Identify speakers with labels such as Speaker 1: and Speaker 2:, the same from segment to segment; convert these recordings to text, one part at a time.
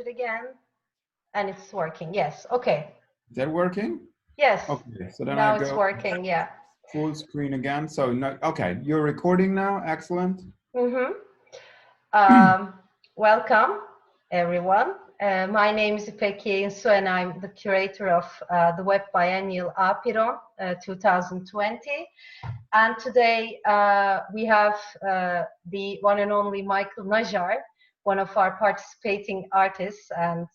Speaker 1: it again. And it's working. Yes. Okay.
Speaker 2: Is that working?
Speaker 1: Yes.
Speaker 2: Okay. So then
Speaker 1: now
Speaker 2: I go
Speaker 1: it's working. Yeah.
Speaker 2: Full screen again. So no, okay, you're recording now. Excellent.
Speaker 1: Welcome, everyone. My name is Ipek Yeginsu, and I'm the curator of the Web Biennial APEIRON 2020. And today we have the one and only Michael Najjar, one of our participating artists, and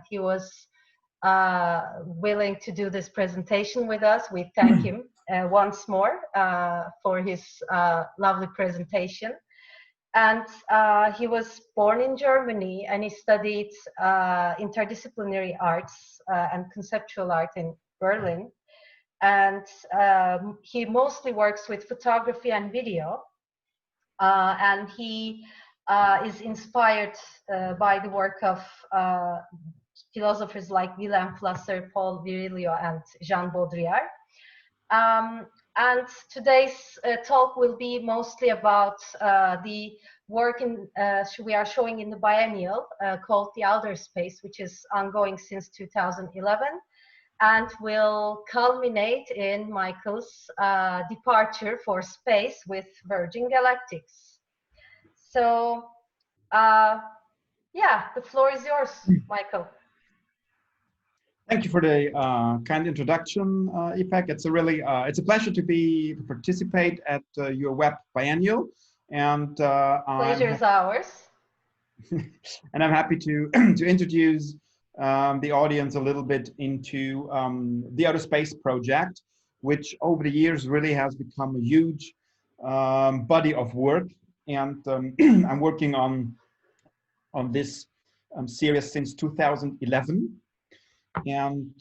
Speaker 1: he was willing to do this presentation with us. We thank him once more for his lovely presentation. And he was born in Germany, and he studied interdisciplinary arts and conceptual art in Berlin. And he mostly works with photography and video. And he is inspired by the work of philosophers like Wilhelm Flusser, Paul Virilio, and Jean Baudrillard. And today's talk will be mostly about the work we are showing in the biennial called The Outer Space, which is ongoing since 2011, and will culminate in Michael's departure for space with Virgin Galactics. So, yeah, the floor is yours, Michael.
Speaker 2: Thank you for the kind introduction, Ipek. It's a pleasure to participate at your Web Biennial, and
Speaker 1: pleasure is ours.
Speaker 2: And I'm happy to introduce the audience a little bit into the Outer Space project, which over the years really has become a huge body of work. And I'm working on this series since 2011. And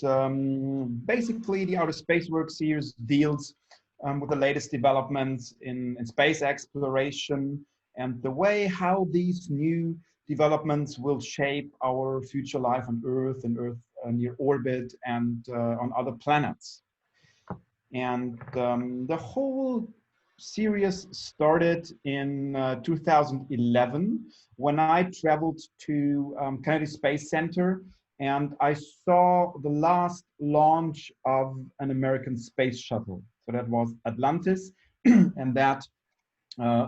Speaker 2: basically, the Outer Space Work series deals with the latest developments in space exploration and the way how these new developments will shape our future life on Earth and Earth near orbit and on other planets. And the whole series started in 2011 when I traveled to Kennedy Space Center, and I saw the last launch of an American space shuttle. So that was Atlantis, and that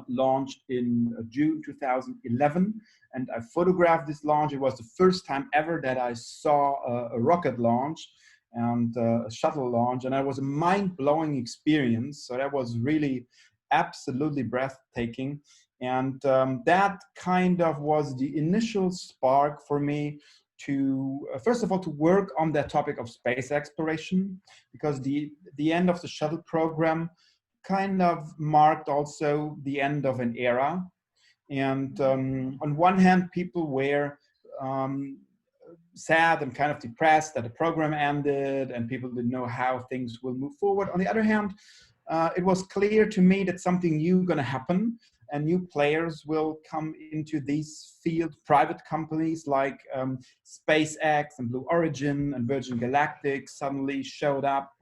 Speaker 2: launched in June 2011. And I photographed this launch. It was the first time ever that I saw a rocket launch and a shuttle launch, and it was a mind-blowing experience. So that was really absolutely breathtaking. And that kind of was the initial spark for me to, first of all, to work on that topic of space exploration, because the end of the shuttle program kind of marked also the end of an era. And on one hand, people were sad and kind of depressed that the program ended and people didn't know how things will move forward. On the other hand, it was clear to me that something new going to happen, and new players will come into this field. Private companies like SpaceX and Blue Origin and Virgin Galactic suddenly showed up.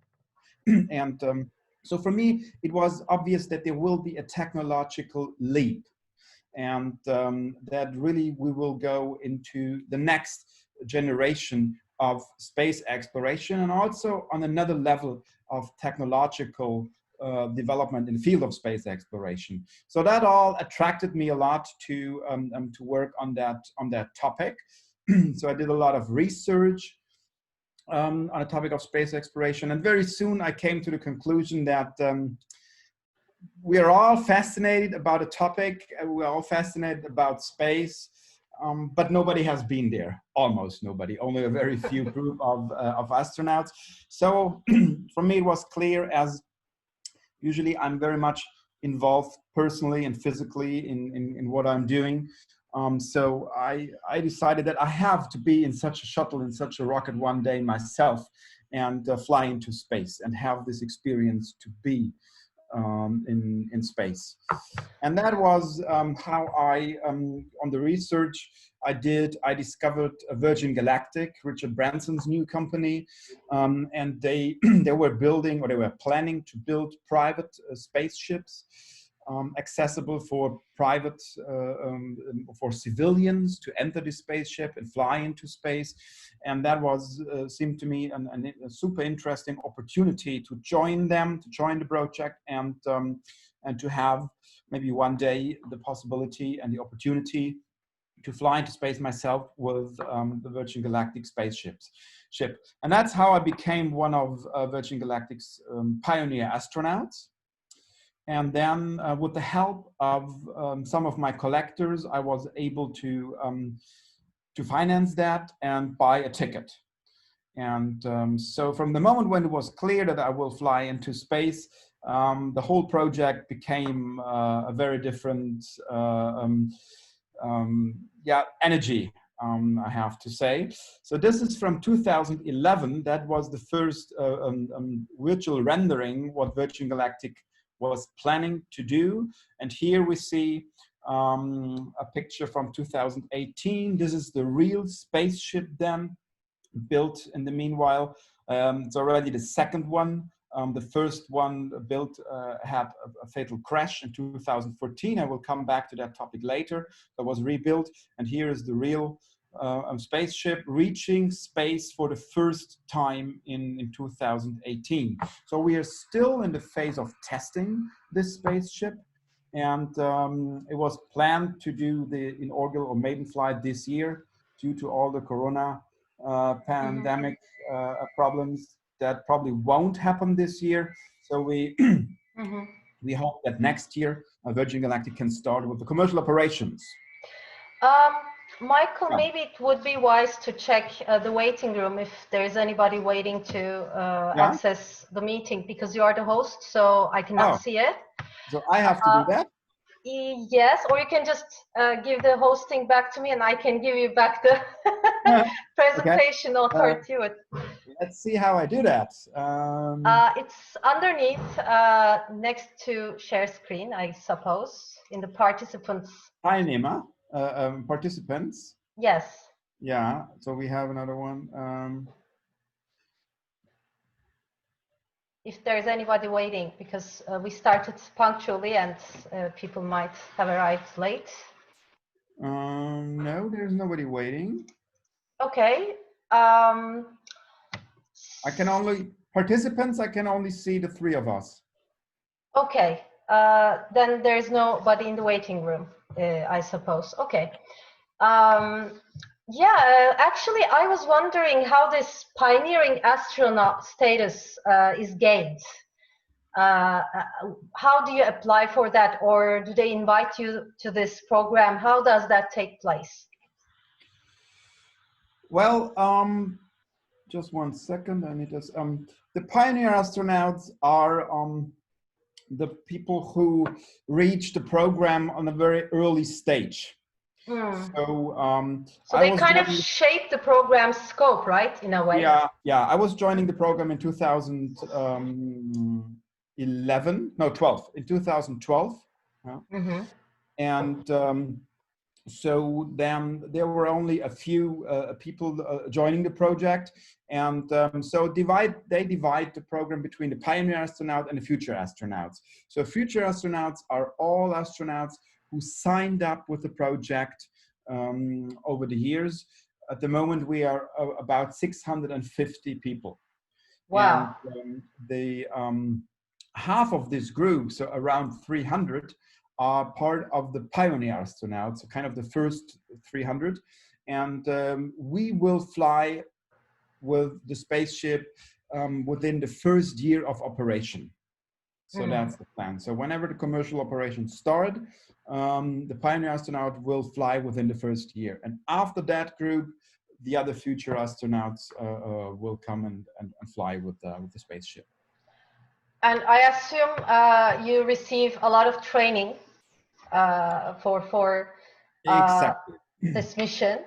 Speaker 2: And so for me, it was obvious that there will be a technological leap, and that really we will go into the next generation of space exploration, and also on another level of technological development in the field of space exploration. So that all attracted me a lot to work on that topic. So I did a lot of research on a topic of space exploration, and very soon I came to the conclusion that we are all fascinated about a topic. We're all fascinated about space, but nobody has been there. Almost nobody. Only a very few group of astronauts. So for me, it was clear, as usually I'm very much involved personally and physically in what I'm doing. So I decided that I have to be in such a shuttle, in such a rocket one day myself, and fly into space and have this experience to be in space. And that was how I, on the research I discovered Virgin Galactic, Richard Branson's new company, and they were building, or they were planning to build private spaceships accessible for private, for civilians to enter the spaceship and fly into space. And that was, seemed to me a super interesting opportunity to join them, to join the project, and to have maybe one day the possibility and the opportunity to fly into space myself with the Virgin Galactic ship. And that's how I became one of Virgin Galactic's pioneer astronauts. And then with the help of some of my collectors, I was able to finance that and buy a ticket. And so from the moment when it was clear that I will fly into space, the whole project became a very different energy, I have to say. So this is from 2011. That was the first virtual rendering what Virgin Galactic was planning to do. And here we see a picture from 2018. This is the real spaceship then, built in the meanwhile. It's already the second one. The first one built had a fatal crash in 2014. I will come back to that topic later. That was rebuilt. And here is the real spaceship reaching space for the first time in 2018. So we are still in the phase of testing this spaceship. And it was planned to do the inaugural or maiden flight this year. Due to all the corona pandemic problems, that probably won't happen this year. So we we hope that next year Virgin Galactic can start with the commercial operations.
Speaker 1: Michael, maybe it would be wise to check the waiting room if there's anybody waiting to access the meeting, because you are the host, so I cannot see it.
Speaker 2: So I have to do that?
Speaker 1: Yes, or you can just give the hosting back to me and I can give you back the presentation authority.
Speaker 2: Let's see how I do that.
Speaker 1: It's underneath, next to share screen, I suppose, in the participants.
Speaker 2: Teilnehmer, participants.
Speaker 1: Yes.
Speaker 2: Yeah, so we have another one.
Speaker 1: If there's anybody waiting, because we started punctually and people might have arrived late.
Speaker 2: No, there's nobody waiting.
Speaker 1: Okay.
Speaker 2: I can only, participants, I can only see the three of us.
Speaker 1: Okay, then there's nobody in the waiting room, I suppose. Okay. Yeah, actually, I was wondering how this pioneering astronaut status is gained. How do you apply for that, or do they invite you to this program? How does that take place?
Speaker 2: Well, just one second. I need this. The pioneer astronauts are the people who reach the program on a very early stage. So
Speaker 1: they kind of shape the program's scope, right, in a way?
Speaker 2: Yeah. I was joining the program in 2011, no, 12, in 2012. And so then there were only a few people joining the project. And so they divide the program between the pioneer astronaut and the future astronauts. So future astronauts are all astronauts who signed up with the project over the years. At the moment, we are about 650 people.
Speaker 1: Wow.
Speaker 2: And half of this group, so around 300, are part of the pioneer astronauts, so kind of the first 300. And we will fly with the spaceship within the first year of operation. So that's the plan. So whenever the commercial operations start, the pioneer astronaut will fly within the first year. And after that group, the other future astronauts will come and fly with the spaceship.
Speaker 1: And I assume you receive a lot of training for
Speaker 2: exactly.
Speaker 1: This mission.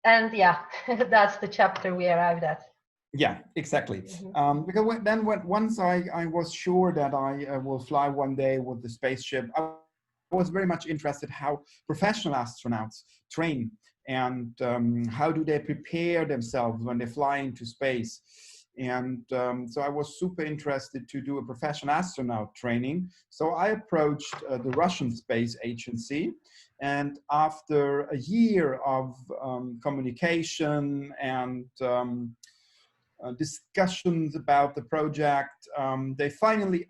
Speaker 1: And yeah, that's the chapter we arrived at.
Speaker 2: Yeah, exactly. Because once I was sure that I will fly one day with the spaceship, I was very much interested how professional astronauts train and how do they prepare themselves when they fly into space. And so I was super interested to do a professional astronaut training. So I approached the Russian Space Agency. And after a year of communication and discussions about the project, they finally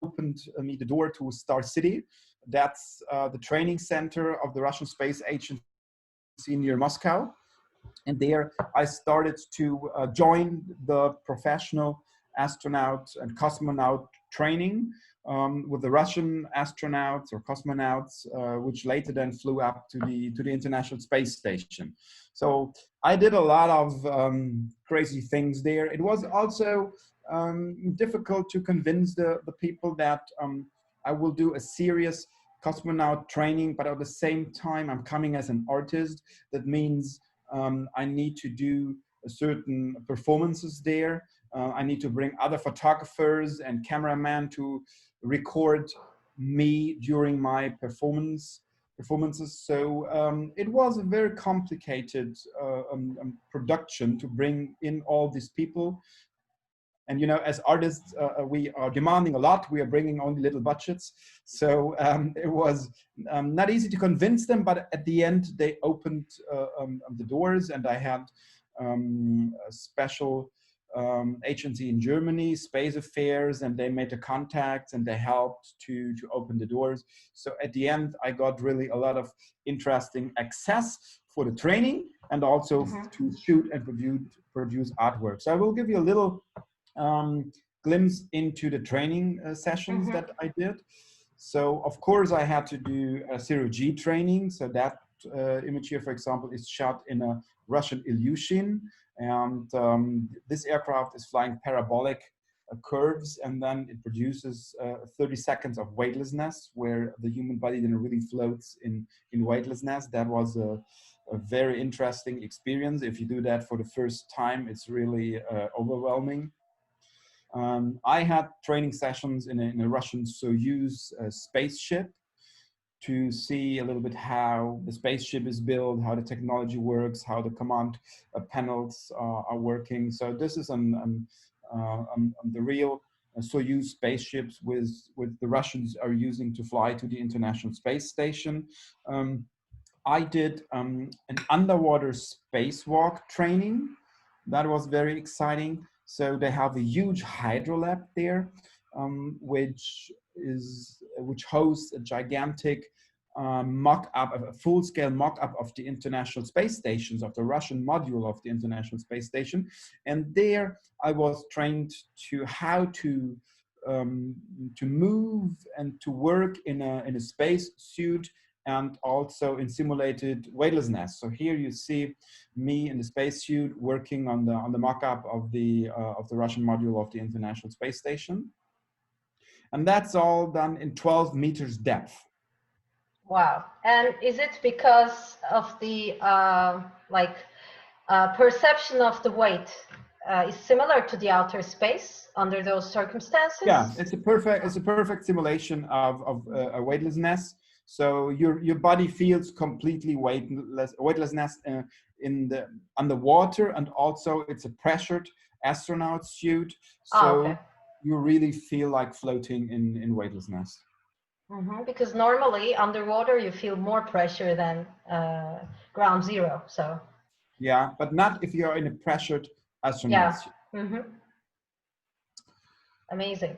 Speaker 2: opened me the door to Star City. That's the training center of the Russian Space Agency near Moscow. And there I started to join the professional astronaut and cosmonaut training with the Russian astronauts or cosmonauts, which later then flew up to the International Space Station. So I did a lot of crazy things there. It was also difficult to convince the people that I will do a serious cosmonaut training, but at the same time, I'm coming as an artist. That means I need to do certain performances there. I need to bring other photographers and cameramen to record me during my performances. So it was a very complicated production to bring in all these people. And you know, as artists, we are demanding a lot. We are bringing only little budgets. So it was not easy to convince them, but at the end, they opened the doors, and I had a special agency in Germany, Space Affairs, and they made the contacts and they helped to open the doors. So at the end, I got really a lot of interesting access for the training and also to shoot and produce artwork. So I will give you a little glimpse into the training sessions that I did. So of course I had to do a zero-G training. So that image here, for example, is shot in a Russian Ilyushin. And this aircraft is flying parabolic curves, and then it produces 30 seconds of weightlessness, where the human body then really floats in weightlessness. That was a very interesting experience. If you do that for the first time, it's really overwhelming. I had training sessions in a Russian Soyuz spaceship to see a little bit how the spaceship is built, how the technology works, how the command panels are working. So this is on the real Soyuz spaceships with the Russians are using to fly to the International Space Station. I did an underwater spacewalk training. That was very exciting. So they have a huge hydrolab there, which hosts a gigantic mock-up, a full-scale mock-up of the International Space Stations, of the Russian module of the International Space Station. And there I was trained to how to move and to work in a space suit, and also in simulated weightlessness. So here you see me in the spacesuit working on the mock-up of the Russian module of the International Space Station, and that's all done in 12 meters depth.
Speaker 1: Wow! And is it because of the perception of the weight is similar to the outer space under those circumstances?
Speaker 2: Yeah, it's a perfect simulation of a weightlessness. So your body feels completely weightlessness in the underwater, and also it's a pressured astronaut suit. So you really feel like floating in weightlessness.
Speaker 1: Because normally underwater you feel more pressure than ground zero. So
Speaker 2: yeah, but not if you're in a pressured astronaut suit.
Speaker 1: Amazing.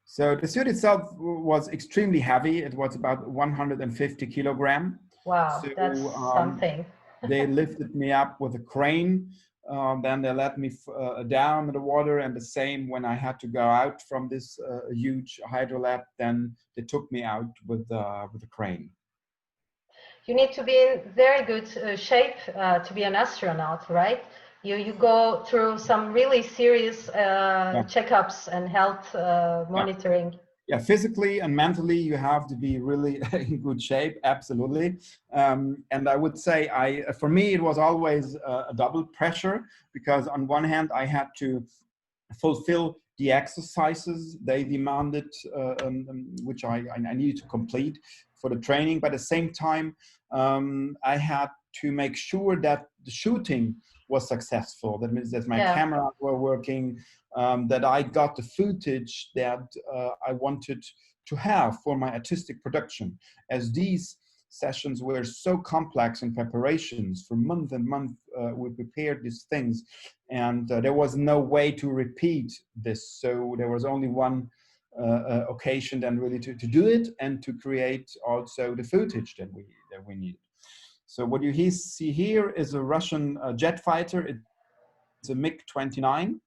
Speaker 2: So the suit itself was extremely heavy. It was about 150 kilograms.
Speaker 1: Wow,
Speaker 2: so,
Speaker 1: that's something.
Speaker 2: They lifted me up with a crane. Then they let me down in the water, and the same when I had to go out from this huge hydrolab, then they took me out with a crane.
Speaker 1: You need to be in very good shape to be an astronaut, right? You go through some really serious checkups and health monitoring.
Speaker 2: Yeah, physically and mentally, you have to be really in good shape, absolutely. And I would say, for me, it was always a double pressure, because on one hand, I had to fulfill the exercises they demanded, which I needed to complete for the training. But at the same time, I had to make sure that the shooting was successful. That means that my cameras were working, that I got the footage that I wanted to have for my artistic production. As these sessions were so complex in preparations for month and month, we prepared these things, and there was no way to repeat this. So there was only one occasion then really to do it and to create also the footage that we needed. So what you see here is a Russian jet fighter. It's a MiG-29,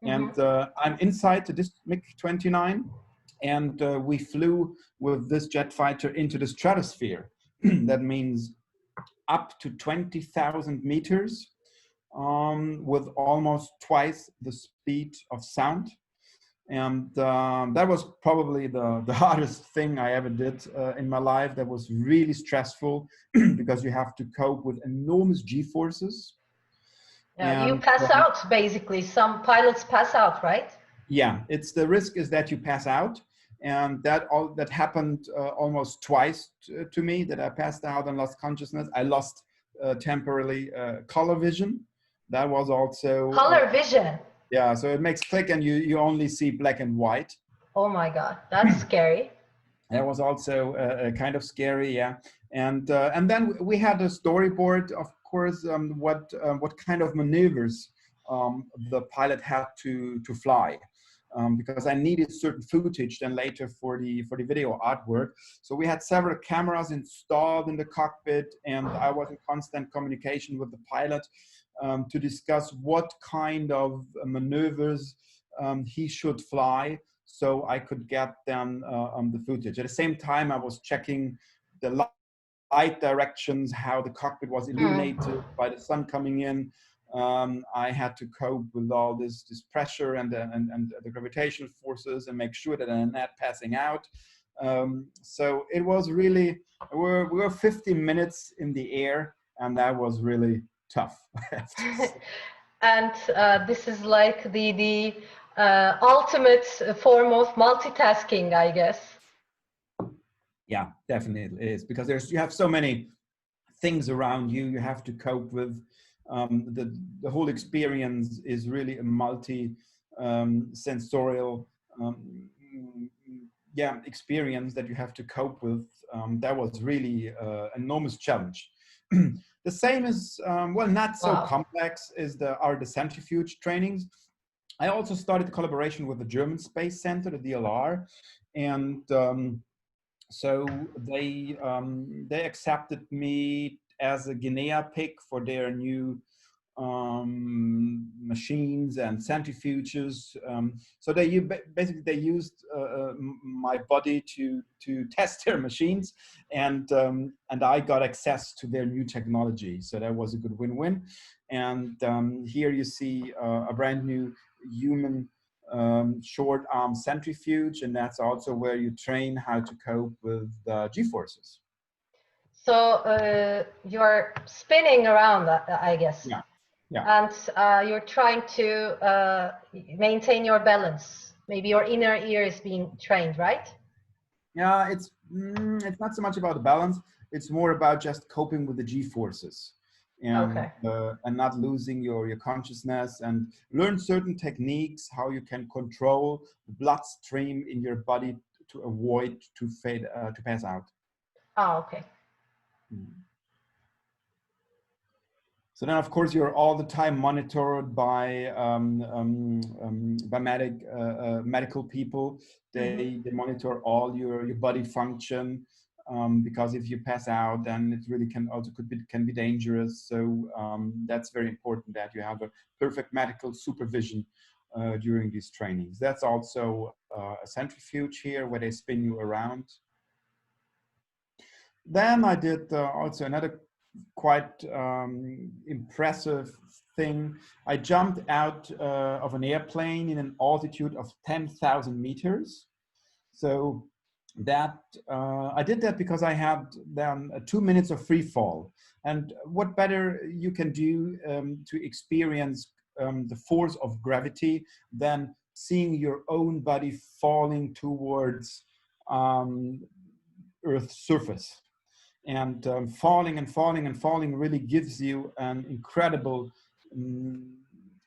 Speaker 2: and I'm inside this MiG-29, and we flew with this jet fighter into the stratosphere. That means up to 20,000 meters, with almost twice the speed of sound. And that was probably the hardest thing I ever did in my life. That was really stressful because you have to cope with enormous G-forces.
Speaker 1: You pass out, basically. Some pilots pass out, right?
Speaker 2: Yeah, the risk is that you pass out. And that happened almost twice to me, that I passed out and lost consciousness. I lost temporarily color vision. That was also...
Speaker 1: Color vision?
Speaker 2: Yeah, so it makes click and you only see black and white.
Speaker 1: Oh my God, that's scary.
Speaker 2: That was also kind of scary, yeah. And then we had a storyboard, of course, what kind of maneuvers the pilot had to fly. Because I needed certain footage then later for the video artwork. So we had several cameras installed in the cockpit, and I was in constant communication with the pilot to discuss what kind of maneuvers he should fly, so I could get them the footage. At the same time, I was checking the light directions, how the cockpit was illuminated by the sun coming in. I had to cope with all this pressure and the gravitational forces and make sure that I'm not passing out. So it was really, we were 15 minutes in the air, and that was really tough.
Speaker 1: And this is like the ultimate form of multitasking, I guess.
Speaker 2: Yeah, definitely it is, because you have so many things around you. You have to cope with. The whole experience is really a multi-sensorial experience that you have to cope with. That was really an enormous challenge. The same is, well, not so complex, are the centrifuge trainings. I also started a collaboration with the German Space Center, the DLR, and so they accepted me as a Guinea pick for their new machines and centrifuges. So basically they used my body to test their machines, and I got access to their new technology. So that was a good win-win. And here you see a brand new human short arm centrifuge, and that's also where you train how to cope with G-forces.
Speaker 1: So you're spinning around, I guess.
Speaker 2: Yeah. Yeah.
Speaker 1: And you're trying to maintain your balance. Maybe your inner ear is being trained, right?
Speaker 2: Yeah, it's not so much about the balance. It's more about just coping with the G-forces. And, and not losing your consciousness, and learn certain techniques, how you can control the bloodstream in your body to avoid to pass out.
Speaker 1: Oh, okay.
Speaker 2: So then, of course, you're all the time monitored by medical people. They monitor all your body function. Because if you pass out, then it really can be dangerous. So that's very important that you have a perfect medical supervision during these trainings. That's also a centrifuge here where they spin you around. Then I did also another quite impressive thing. I jumped out of an airplane in an altitude of 10,000 meters. So that I did that because I had then 2 minutes of free fall. And what better you can do to experience the force of gravity than seeing your own body falling towards Earth's surface. and falling and falling and falling really gives you an incredible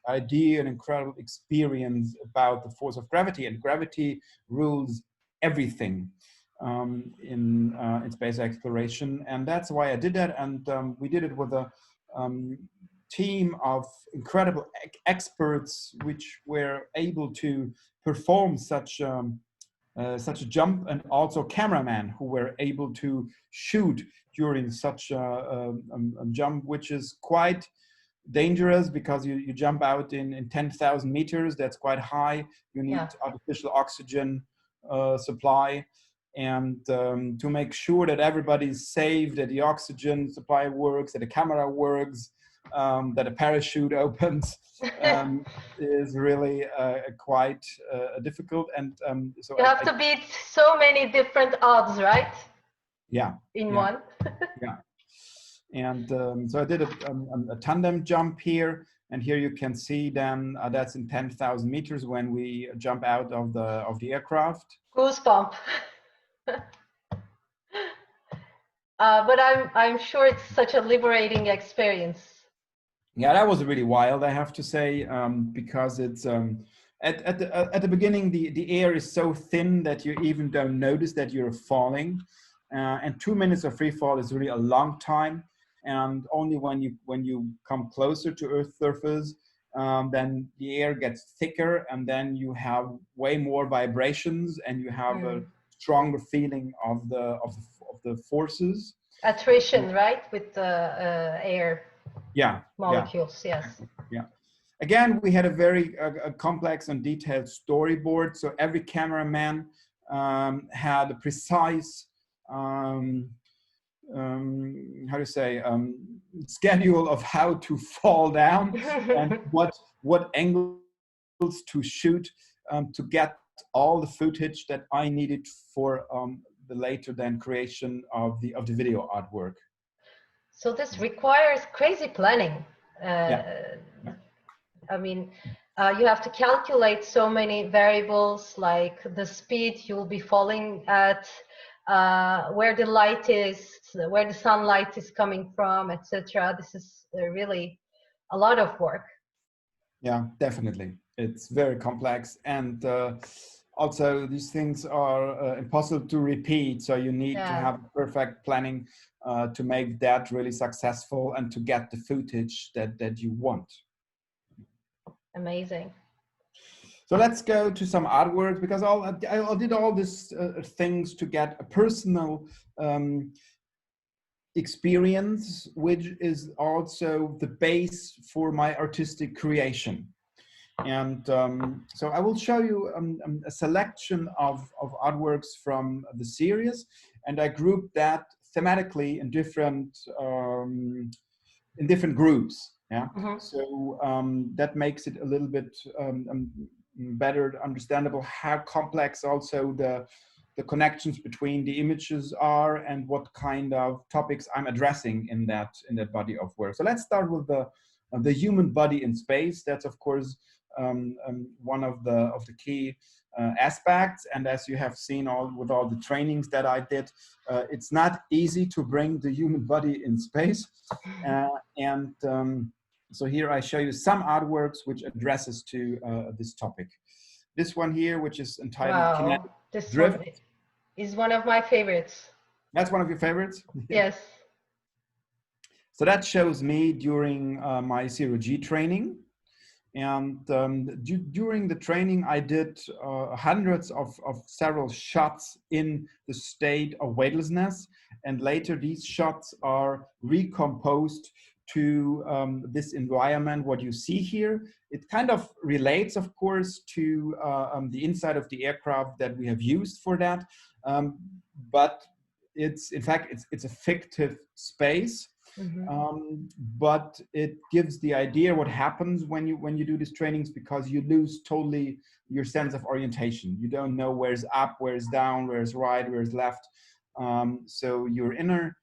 Speaker 2: idea, an incredible experience about the force of gravity, and gravity rules everything in space exploration. And that's why I did that. And we did it with a team of incredible experts, which were able to perform such a jump, and also cameramen who were able to shoot during such a jump, which is quite dangerous because you jump out in 10,000 meters. That's quite high. You need artificial oxygen supply, and to make sure that everybody's safe, that the oxygen supply works, that the camera works, that a parachute opens, is really quite difficult. And so
Speaker 1: you have to beat so many different odds, right?
Speaker 2: Yeah.
Speaker 1: In one.
Speaker 2: Yeah. And so I did a tandem jump here, and here you can see then that's in 10,000 meters when we jump out of the aircraft.
Speaker 1: Goosebump. But I'm sure it's such a liberating experience.
Speaker 2: Yeah, that was really wild, I have to say, because it's at the beginning the air is so thin that you even don't notice that you're falling, and 2 minutes of free fall is really a long time. And only when you come closer to Earth's surface, then the air gets thicker, and then you have way more vibrations, and you have a stronger feeling of the forces.
Speaker 1: Attrition, right, with the air.
Speaker 2: Yeah.
Speaker 1: Molecules.
Speaker 2: Yeah.
Speaker 1: Yes.
Speaker 2: Yeah. Again, we had a very complex and detailed storyboard. So every cameraman had a precise how to say schedule of how to fall down and what angles to shoot to get all the footage that I needed for the later then creation of the video artwork.
Speaker 1: So this requires crazy planning. I mean, you have to calculate so many variables, like the speed you'll be falling at, where the light is, where the sunlight is coming from, etc. This is really a lot of work.
Speaker 2: Yeah, definitely. It's very complex, and also these things are impossible to repeat. So you need to have perfect planning to make that really successful and to get the footage that you want.
Speaker 1: Amazing.
Speaker 2: So let's go to some artwork, because I did all these things to get a personal experience, which is also the base for my artistic creation. And so I will show you a selection of artworks from the series, and I grouped that thematically in different groups. Yeah. So that makes it a little bit better understandable how complex also the connections between the images are, and what kind of topics I'm addressing in that body of work. So let's start with the human body in space. That's of course one of the key aspects. And as you have seen with all the trainings that I did, it's not easy to bring the human body in space. So here I show you some artworks which addresses to this topic. This one here, which is entitled Kinetic Drift.
Speaker 1: One is one of my favorites.
Speaker 2: That's one of your favorites?
Speaker 1: Yes.
Speaker 2: So that shows me during my zero-G training. And during the training, I did hundreds of several shots in the state of weightlessness. And later these shots are recomposed to this environment, what you see here. It kind of relates, of course, to the inside of the aircraft that we have used for that. But it's, in fact, it's a fictive space. But it gives the idea what happens when you do these trainings, because you lose totally your sense of orientation. You don't know where's up, where's down, where's right, where's left. So your inner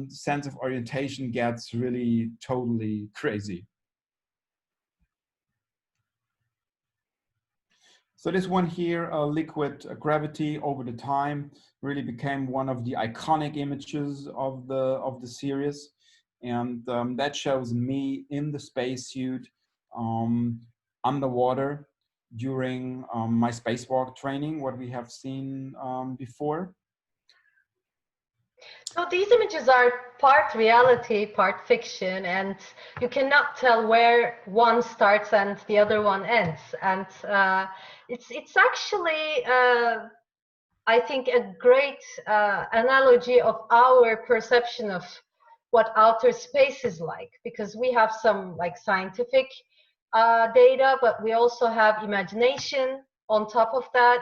Speaker 2: sense of orientation gets really totally crazy. So this one here, liquid gravity over the time, really became one of the iconic images of the series, and that shows me in the spacesuit underwater during my spacewalk training, what we have seen before.
Speaker 1: So these images are part reality, part fiction, and you cannot tell where one starts and the other one ends. And it's actually, I think, a great analogy of our perception of what outer space is like, because we have some like scientific data, but we also have imagination on top of that.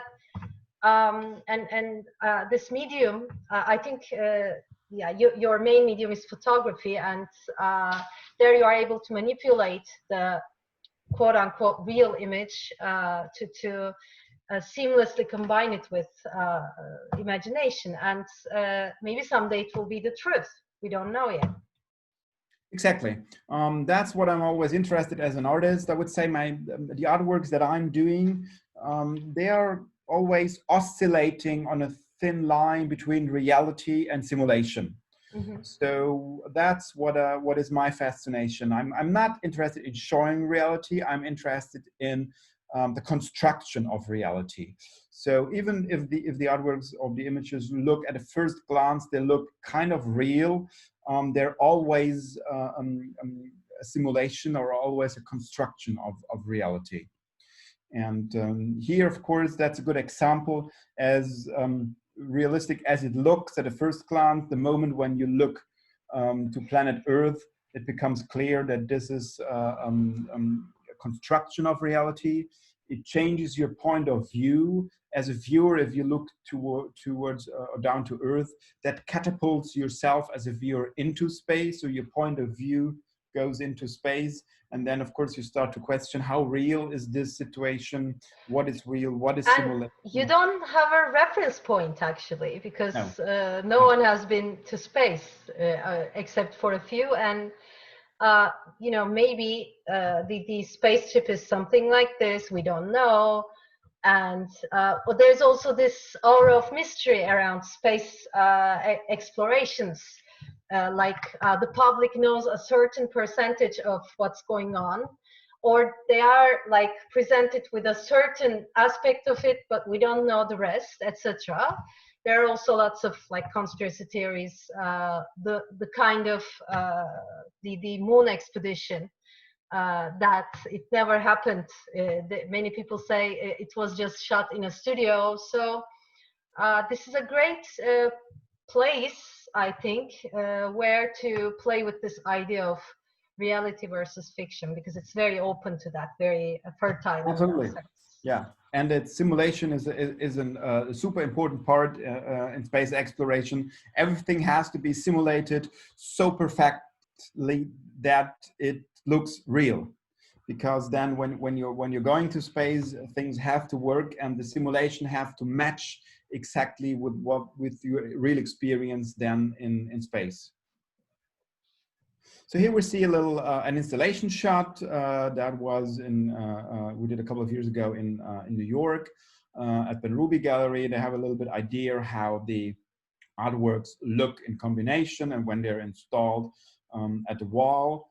Speaker 1: And this medium, I think, yeah, your main medium is photography, and there you are able to manipulate the quote-unquote real image to seamlessly combine it with imagination, and maybe someday it will be the truth. We don't know yet.
Speaker 2: Exactly. That's what I'm always interested as an artist. I would say the artworks that I'm doing, they are always oscillating on a thin line between reality and simulation. Mm-hmm. So that's what is my fascination. I'm not interested in showing reality. I'm interested in the construction of reality. So even if the artworks of the images look at a first glance, they look kind of real, they're always a simulation or always a construction of reality. And here, of course, that's a good example. As realistic as it looks at a first glance, the moment when you look to planet Earth, it becomes clear that this is a construction of reality. It changes your point of view. As a viewer, if you look towards or down to Earth, that catapults yourself as a viewer into space. So your point of view goes into space. And then, of course, you start to question, how real is this situation? What is real? What is simulation?
Speaker 1: You don't have a reference point, actually, because no one has been to space except for a few. And, you know, maybe the spaceship is something like this. We don't know. And but there's also this aura of mystery around space explorations. The public knows a certain percentage of what's going on, or they are like presented with a certain aspect of it, but we don't know the rest, etc. There are also lots of like conspiracy theories. The kind of the moon expedition, that it never happened. Many people say it was just shot in a studio. So this is a great place, I think, where to play with this idea of reality versus fiction, because it's very open to that, very fertile.
Speaker 2: Absolutely. Yeah, and that simulation is a super important part in space exploration. Everything has to be simulated so perfectly that it looks real, because then when you're going to space, things have to work, and the simulation have to match exactly with your real experience then in space. So here we see a little an installation shot that was we did a couple of years ago in New York at the Ruby Gallery. They have a little bit idea how the artworks look in combination and when they're installed at the wall.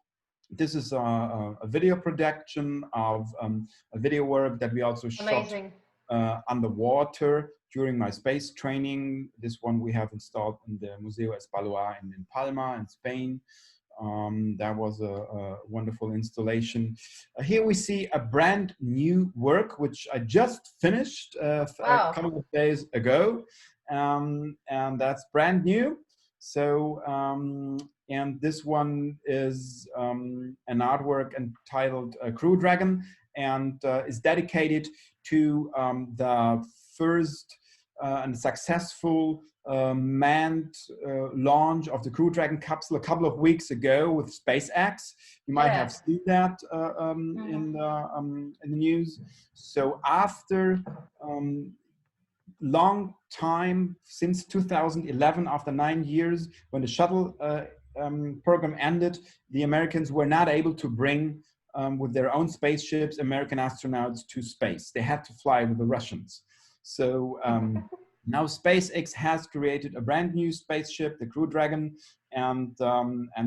Speaker 2: This is a video production of a video work that we also shot underwater during my space training. This one we have installed in the Museo Espaloir in Palma in Spain. That was a wonderful installation. Here we see a brand new work, which I just finished a couple of days ago. And that's brand new. So, and this one is an artwork entitled Crew Dragon, and is dedicated to the first and successful manned launch of the Crew Dragon capsule a couple of weeks ago with SpaceX. You might have seen that in the news. So after long time, since 2011, after 9 years, when the shuttle program ended, the Americans were not able to bring with their own spaceships, American astronauts to space. They had to fly with the Russians. So now SpaceX has created a brand new spaceship, the Crew Dragon, and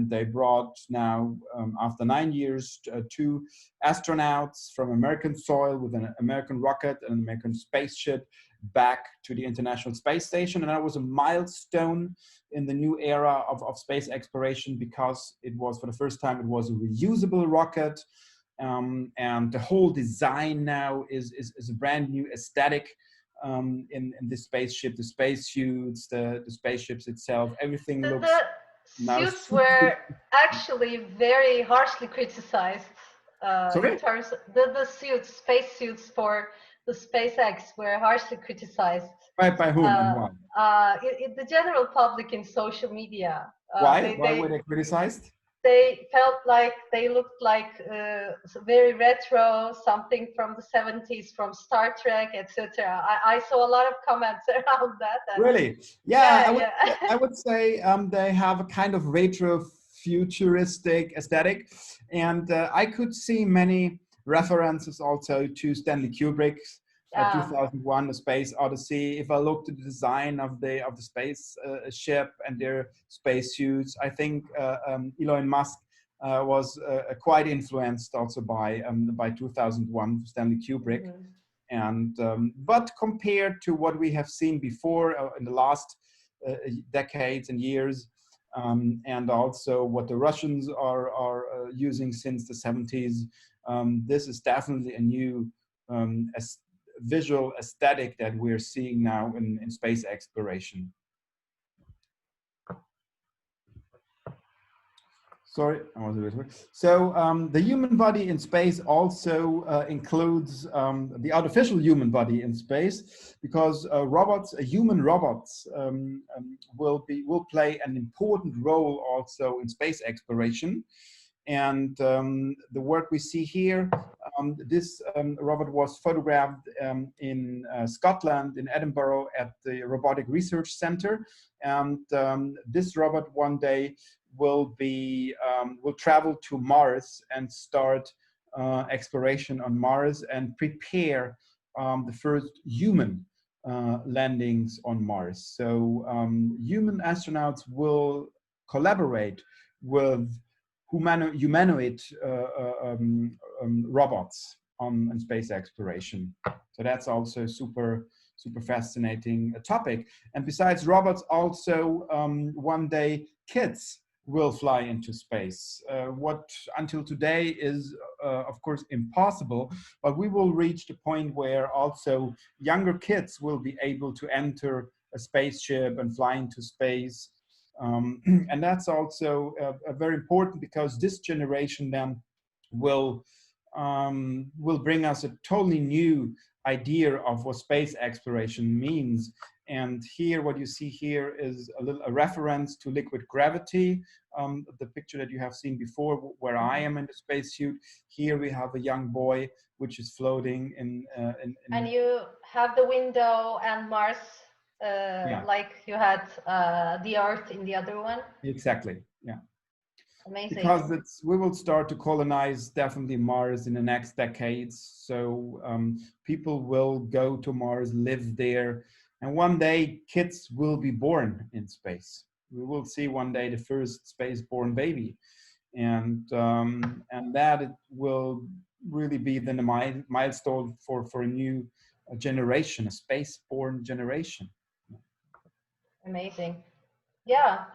Speaker 2: they brought now, after 9 years, 2 astronauts from American soil with an American rocket and an American spaceship back to the International Space Station. And that was a milestone in the new era of space exploration, because it was, for the first time, it was a reusable rocket. And the whole design now is a brand new aesthetic in the spaceship, the spacesuits, the spaceships itself, everything looks now.
Speaker 1: The suits were actually very harshly criticized in terms of the suits, spacesuits for the SpaceX were harshly criticized.
Speaker 2: By whom and why?
Speaker 1: The general public in social media.
Speaker 2: Why were they criticized?
Speaker 1: They felt like they looked like very retro, something from the 70s, from Star Trek, etc. I saw a lot of comments around that.
Speaker 2: Really? Yeah, I would say they have a kind of retro futuristic aesthetic. And I could see many references also to Stanley Kubrick's 2001: A Space Odyssey. If I looked at the design of the space ship and their spacesuits, I think Elon Musk was quite influenced also by 2001: Stanley Kubrick. Mm-hmm. And but compared to what we have seen before in the last decades and years, and also what the Russians are using since the 70s, this is definitely a new visual aesthetic that we're seeing now in space exploration. Sorry, I was a bit weird. So the human body in space also includes the artificial human body in space, because human robots will play an important role also in space exploration. And the work we see here, this robot was photographed in Scotland, in Edinburgh, at the Robotic Research Centre. And this robot one day will travel to Mars and start exploration on Mars and prepare the first human landings on Mars. So human astronauts will collaborate with humanoid robots on space exploration. So that's also super fascinating topic. And besides robots, also one day kids will fly into space. What until today is of course impossible, but we will reach the point where also younger kids will be able to enter a spaceship and fly into space. And that's also very important, because this generation then will bring us a totally new idea of what space exploration means. And here, what you see here is a reference to liquid gravity, the picture that you have seen before, where I am in the spacesuit. Here we have a young boy which is floating in
Speaker 1: and you have the window and Mars. Like you had the Earth in the other one.
Speaker 2: Exactly. Yeah.
Speaker 1: Amazing.
Speaker 2: Because we will start to colonize definitely Mars in the next decades. So people will go to Mars, live there, and one day kids will be born in space. We will see one day the first space-born baby, and that it will really be then a milestone for a new generation, a space-born generation.
Speaker 1: Amazing. Yeah,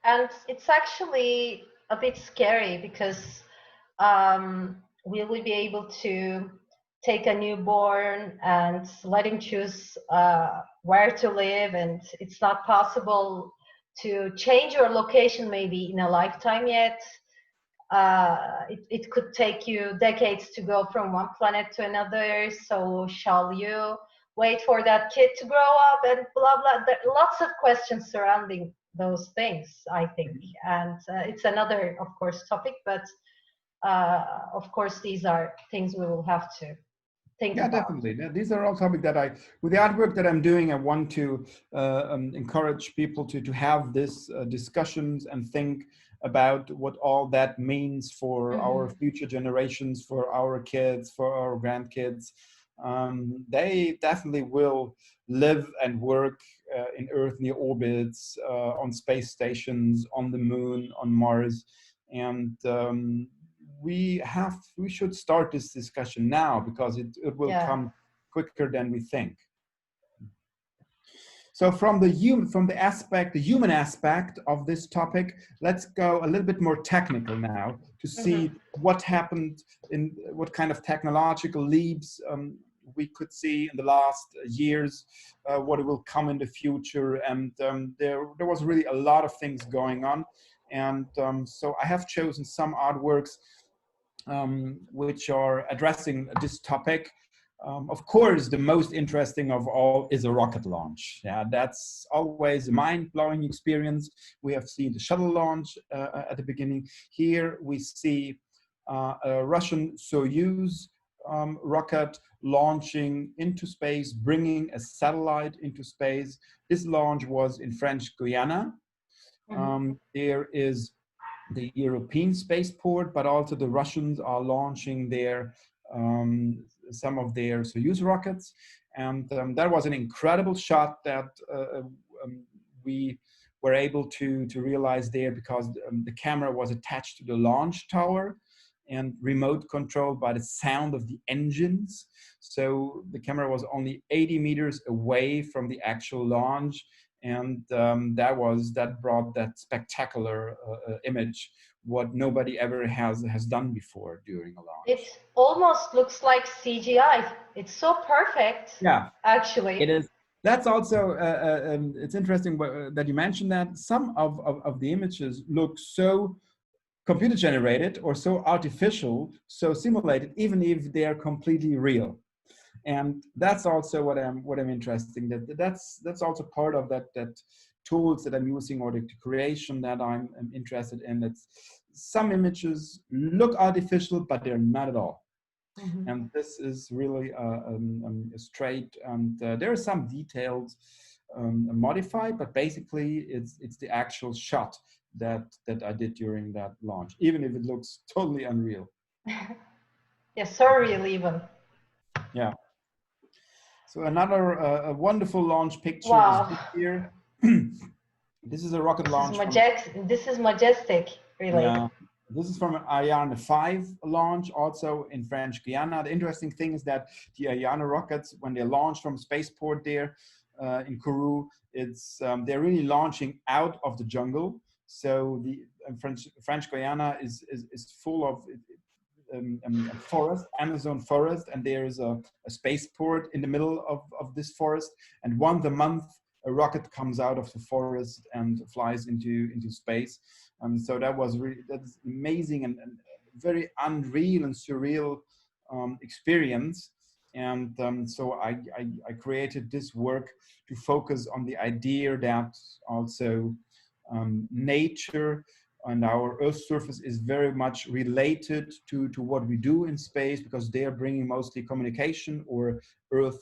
Speaker 1: and it's actually a bit scary, because will we be able to take a newborn and let him choose where to live, and it's not possible to change your location maybe in a lifetime yet. It could take you decades to go from one planet to another. So shall you wait for that kid to grow up and blah blah? There are lots of questions surrounding those things, I think, and it's another, of course, topic, but of course these are things we will have to think about.
Speaker 2: Definitely. These are all topics that with the artwork that I'm doing, I want to encourage people to have this discussions and think about what all that means for our
Speaker 1: Mhm.
Speaker 2: future generations, for our kids, for our grandkids. They definitely will live and work in Earth near orbits, on space stations, on the moon, on Mars, and we should start this discussion now because it will
Speaker 1: Yeah.
Speaker 2: come quicker than we think. So from the human aspect of this topic, let's go a little bit more technical now to
Speaker 1: Mhm.
Speaker 2: see what happened in what kind of technological leaps we could see in the last years, what will come in the future, and there was really a lot of things going on, and so I have chosen some artworks which are addressing this topic. Of course, the most interesting of all is a rocket launch. Yeah, that's always a mind-blowing experience. We have seen the shuttle launch at the beginning. Here we see a Russian Soyuz rocket launching into space, bringing a satellite into space. This launch was in French Guiana.
Speaker 1: Mhm.
Speaker 2: There is the European spaceport, but also the Russians are launching some of their Soyuz rockets. And that was an incredible shot that we were able to realize there because the camera was attached to the launch tower and remote controlled by the sound of the engines. So the camera was only 80 meters away from the actual launch, and that brought that spectacular image, what nobody ever has done before during a launch.
Speaker 1: It almost looks like CGI. It's so perfect,
Speaker 2: Yeah, it
Speaker 1: actually.
Speaker 2: is. That's also it's interesting that you mentioned that some of the images look so computer generated or so artificial, so simulated, even if they are completely real. And that's also what I'm interested in. That's also part of that tools that I'm using, or the creation that I'm interested in. That's some images look artificial, but they're not at all.
Speaker 1: Mhm.
Speaker 2: And this is really straight. And there are some details modified, but basically it's the actual shot that I did during that launch, even if it looks totally unreal.
Speaker 1: Yeah, surreal even.
Speaker 2: Yeah. So another a wonderful launch picture is
Speaker 1: Wow.
Speaker 2: this here. This is a rocket
Speaker 1: This is
Speaker 2: launch from,
Speaker 1: majestic. This is majestic, really.
Speaker 2: yeah, this is from an Ariane 5 launch, also in French Guiana. The interesting thing is that the Ariane rockets, when they launch from spaceport there in Kourou, they're really launching out of the jungle. So the French Guiana is full of forest, Amazon forest, and there is a spaceport in the middle of this forest. And once a month, a rocket comes out of the forest and flies into space. So that's amazing and very unreal and surreal experience. And so I created this work to focus on the idea that also nature and our Earth surface is very much related to what we do in space, because they are bringing mostly communication or Earth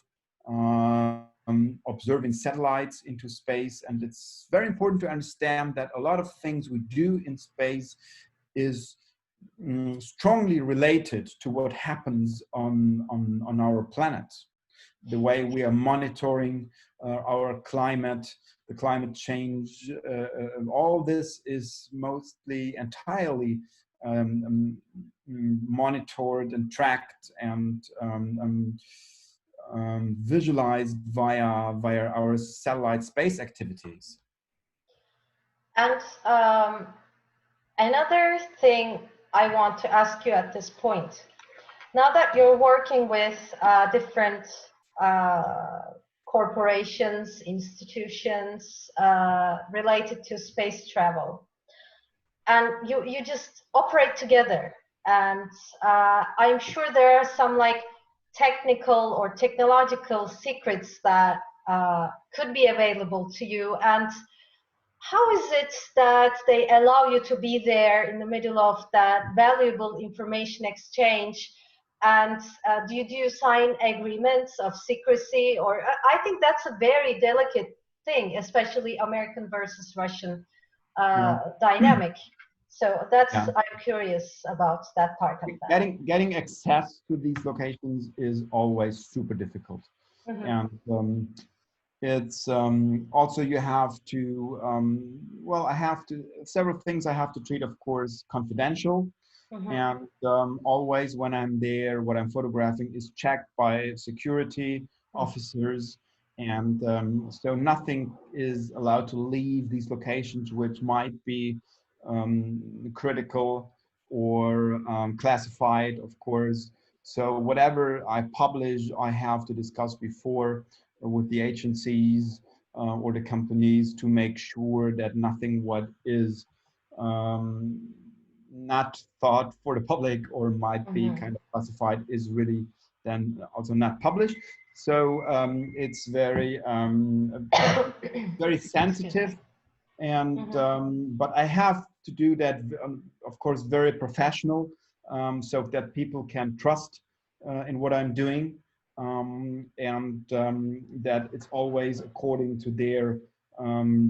Speaker 2: observing satellites into space. And it's very important to understand that a lot of things we do in space is strongly related to what happens on our planet. The way we are monitoring our climate, the climate change, all this is mostly entirely monitored and tracked and visualized via our satellite space activities.
Speaker 1: And another thing I want to ask you at this point, now that you're working with different uh, corporations, institutions related to space travel, and you just operate together, and I'm sure there are some like technical or technological secrets that could be available to you. And how is it that they allow you to be there in the middle of that valuable information exchange? And do you sign agreements of secrecy? Or I think that's a very delicate thing, especially American versus Russian
Speaker 2: Yeah.
Speaker 1: dynamic. So that's,
Speaker 2: Yeah.
Speaker 1: I'm curious about that part of that.
Speaker 2: Getting access to these locations is always super difficult. And it's also you have to, well, I have to, several things I have to treat, of course, confidential. And always when I'm there, what I'm photographing is checked by security officers. And so nothing is allowed to leave these locations, which might be critical or classified, of course. So whatever I publish, I have to discuss before with the agencies or the companies to make sure that nothing what is not thought for the public or might be kind of classified is really then also not published. So it's very very sensitive, and but I have to do that, of course, very professional, so that people can trust in what I'm doing, and that it's always according to their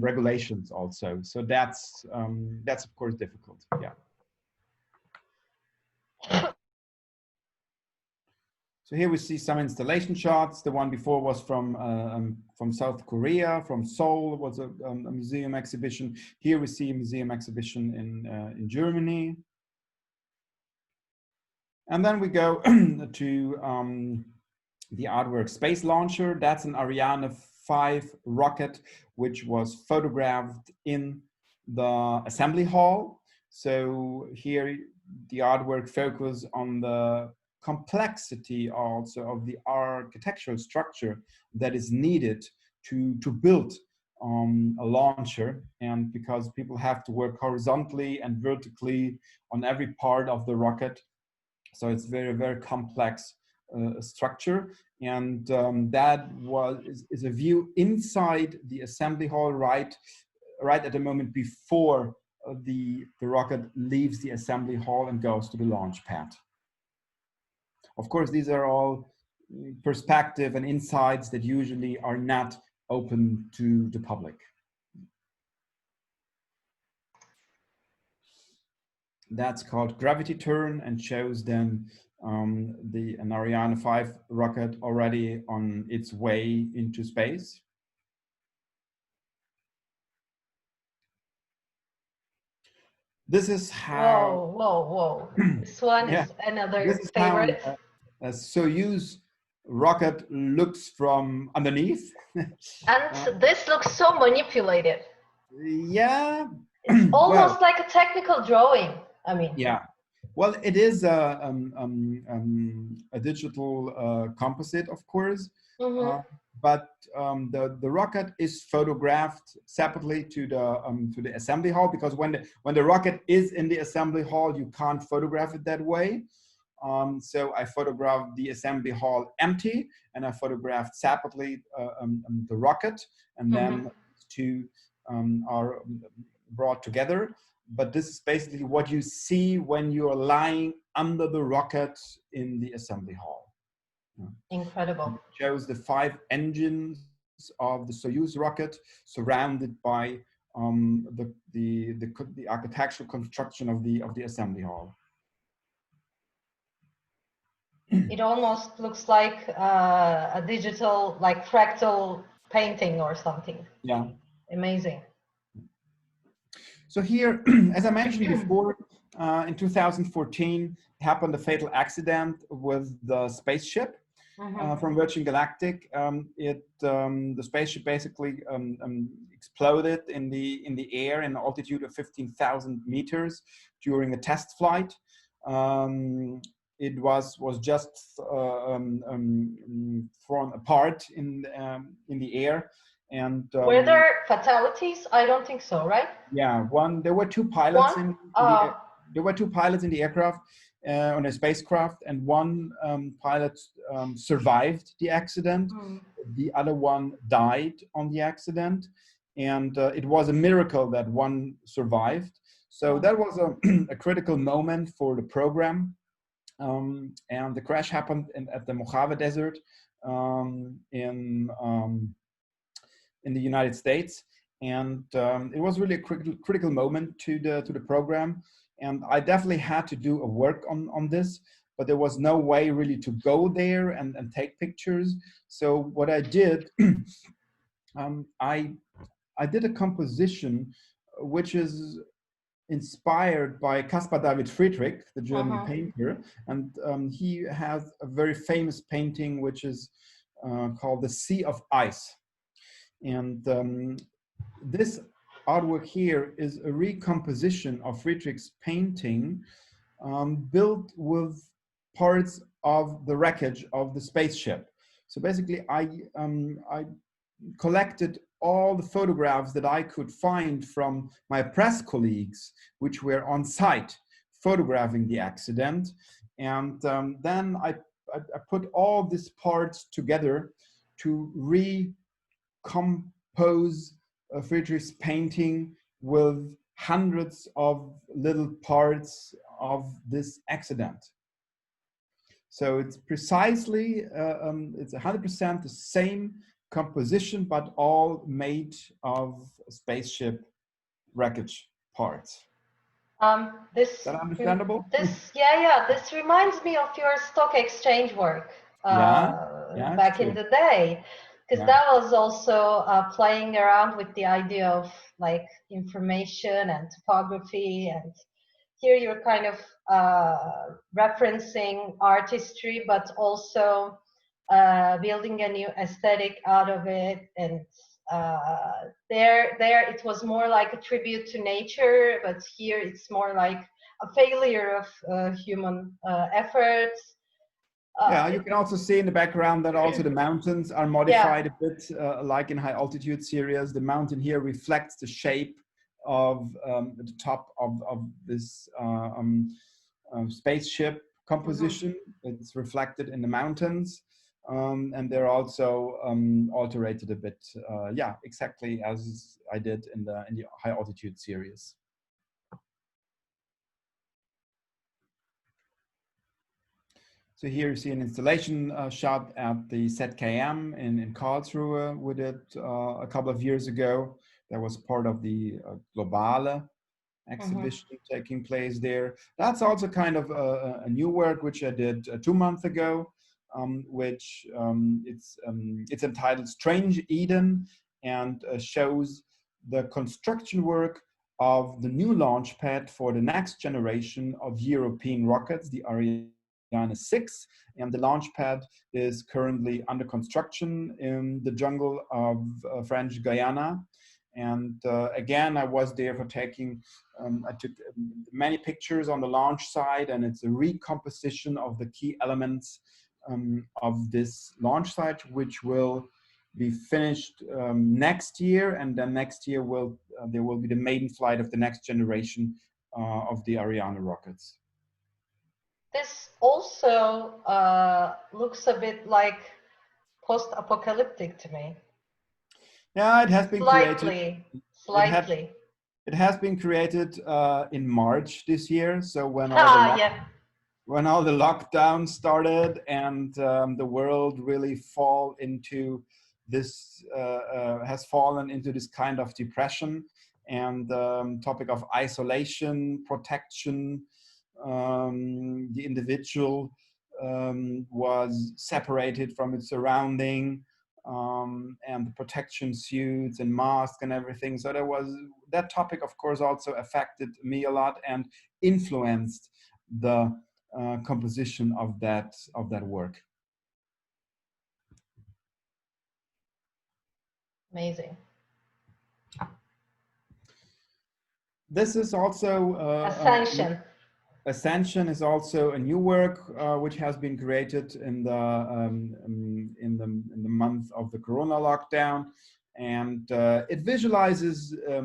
Speaker 2: regulations also. So that's of course difficult. Yeah. So here we see some installation shots. The one before was from South Korea, from Seoul. It was a museum exhibition. Here we see a museum exhibition in Germany. And then we go to the artwork Space Launcher. That's an Ariane 5 rocket, which was photographed in the assembly hall. So here the artwork focus on the complexity also of the architectural structure that is needed to build a launcher, and because people have to work horizontally and vertically on every part of the rocket, so it's very, very complex structure. And that is a view inside the assembly hall right at the moment before the rocket leaves the assembly hall and goes to the launch pad. Of course, these are all perspective and insights that usually are not open to the public. That's called gravity turn and shows then an Ariane 5 rocket already on its way into space. This is how.
Speaker 1: Whoa. This one
Speaker 2: Yeah,
Speaker 1: is another
Speaker 2: this is
Speaker 1: favorite.
Speaker 2: how a Soyuz rocket looks from underneath.
Speaker 1: And this looks so manipulated.
Speaker 2: Yeah.
Speaker 1: It's almost
Speaker 2: well,
Speaker 1: like a technical drawing. I mean.
Speaker 2: Yeah. Well, it is a digital composite, of course, but the rocket is photographed separately to the assembly hall, because when the rocket is in the assembly hall, you can't photograph it that way. So I photographed the assembly hall empty, and I photographed separately the rocket, and then two are brought together. But this is basically what you see when you are lying under the rocket in the assembly hall.
Speaker 1: Incredible.
Speaker 2: It shows the 5 engines of the Soyuz rocket surrounded by the architectural construction of the assembly hall.
Speaker 1: It almost looks like a digital, like fractal painting or something.
Speaker 2: Yeah.
Speaker 1: Amazing.
Speaker 2: So here, as I mentioned before, in 2014 happened a fatal accident with the spaceship from Virgin Galactic. The spaceship basically exploded in the air in an altitude of 15,000 meters during a test flight. It was just thrown apart in the air. And
Speaker 1: were there fatalities? I don't think so, right?
Speaker 2: Yeah, there were 2 pilots there were 2 pilots in the aircraft on a spacecraft, and one pilot survived the accident. The other one died on the accident, and it was a miracle that one survived. So that was a critical moment for the program. And the crash happened at the Mojave Desert in the United States. And it was really a critical moment to the program. And I definitely had to do a work on this, but there was no way really to go there and take pictures. So what I did, I did a composition which is inspired by Caspar David Friedrich, the German painter, and he has a very famous painting which is called The Sea of Ice. And this artwork here is a recomposition of Friedrich's painting, built with parts of the wreckage of the spaceship. So basically, I collected all the photographs that I could find from my press colleagues, which were on site photographing the accident. And then I put all these parts together to recompose Friedrich's painting with hundreds of little parts of this accident. So it's precisely, it's 100% the same composition, but all made of spaceship wreckage parts. Is that understandable?
Speaker 1: This reminds me of your stock exchange work back in the day, because that was also playing around with the idea of like information and topography, and here you're kind of referencing artistry, but also building a new aesthetic out of it. And there it was more like a tribute to nature, but here it's more like a failure of human efforts.
Speaker 2: You can also see in the background that also the mountains are modified a bit, like in high altitude series. The mountain here reflects the shape of the top of this spaceship composition. It's reflected in the mountains, and they're also alterated a bit. Exactly as I did in the high altitude series. So here you see an installation shot at the ZKM in Karlsruhe. We did a couple of years ago. That was part of the Globale exhibition taking place there. That's also kind of a new work which I did 2 months ago, which it's entitled Strange Eden, and shows the construction work of the new launch pad for the next generation of European rockets, the Ariane 6, and the launch pad is currently under construction in the jungle of French Guyana. And again, I was there for taking, I took many pictures on the launch site, and it's a recomposition of the key elements of this launch site, which will be finished next year. And then next year there will be the maiden flight of the next generation of the Ariane rockets.
Speaker 1: This also looks a bit like post-apocalyptic to me.
Speaker 2: Yeah, it has been created.
Speaker 1: Slightly.
Speaker 2: It has been created in March this year. So when all the lockdown started and the world really has fallen into this kind of depression, and topic of isolation, protection. The individual was separated from its surrounding, and the protection suits and masks and everything. So that topic, of course, also affected me a lot and influenced the composition of that work.
Speaker 1: Amazing.
Speaker 2: This is also
Speaker 1: Ascension.
Speaker 2: Ascension is also a new work which has been created in the month of the Corona lockdown, and it visualizes a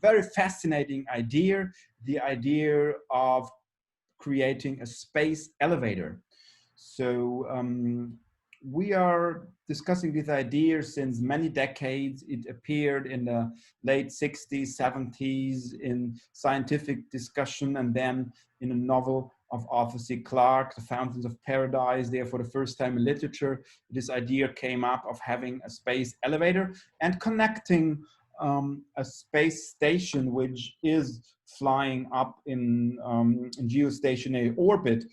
Speaker 2: very fascinating idea, the idea of creating a space elevator. So we are discussing this idea since many decades. It appeared in the late 60s, 70s in scientific discussion, and then in a novel of Arthur C. Clarke, The Fountains of Paradise. There, for the first time in literature, this idea came up of having a space elevator and connecting a space station which is flying up in geostationary orbit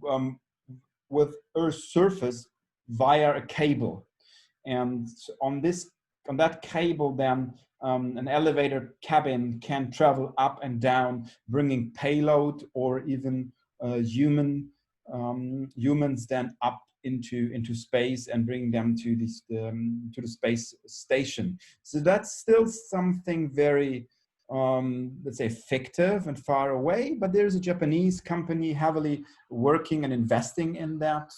Speaker 2: um, with Earth's surface via a cable. And on that cable, then an elevator cabin can travel up and down, bringing payload or even humans then up into space and bring them to to the space station. So that's still something very let's say fictive and far away, but there's a Japanese company heavily working and investing in that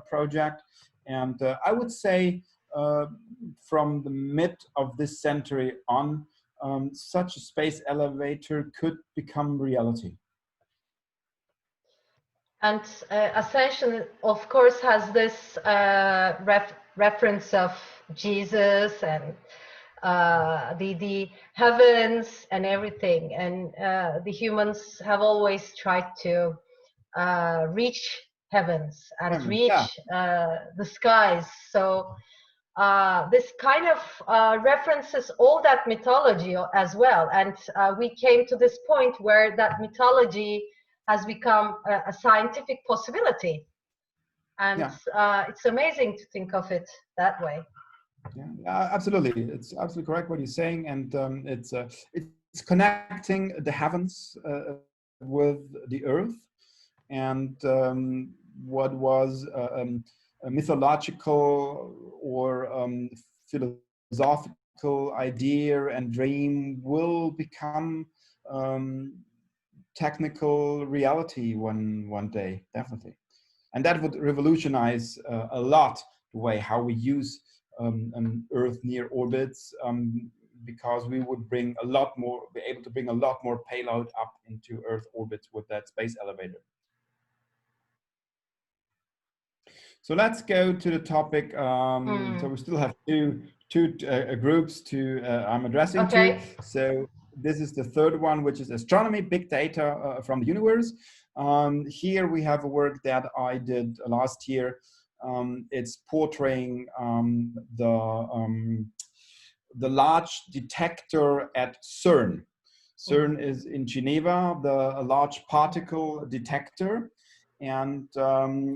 Speaker 2: project. And I would say from the mid of this century on, such a space elevator could become reality.
Speaker 1: And Ascension, of course, has this reference of Jesus and the heavens and everything. And the humans have always tried to reach heavens and reach the skies. So this kind of references all that mythology as well. And we came to this point where that mythology has become a scientific possibility. And it's amazing to think of it that way.
Speaker 2: Yeah, absolutely. It's absolutely correct what you're saying. And it's connecting the heavens with the earth. And what was a mythological or philosophical idea and dream will become technical reality one day, definitely. And that would revolutionize a lot the way how we use an Earth near orbits, because we would be able to bring a lot more payload up into Earth orbits with that space elevator. So let's go to the topic. So we still have two groups I'm addressing to. So this is the third one, which is astronomy, big data from the universe. Here we have a work that I did last year. It's portraying the large detector at CERN. CERN is in Geneva, a large particle detector. And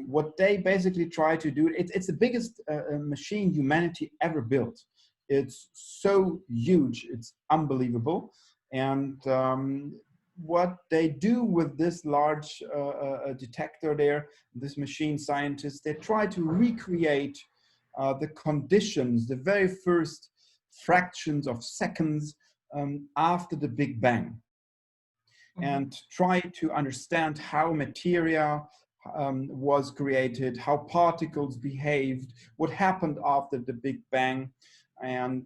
Speaker 2: what they basically try to do, it's the biggest machine humanity ever built. It's so huge, it's unbelievable. And what they do with this large detector there, this machine scientists, they try to recreate the conditions, the very first fractions of seconds after the Big Bang. And try to understand how materia was created, how particles behaved, what happened after the Big Bang. And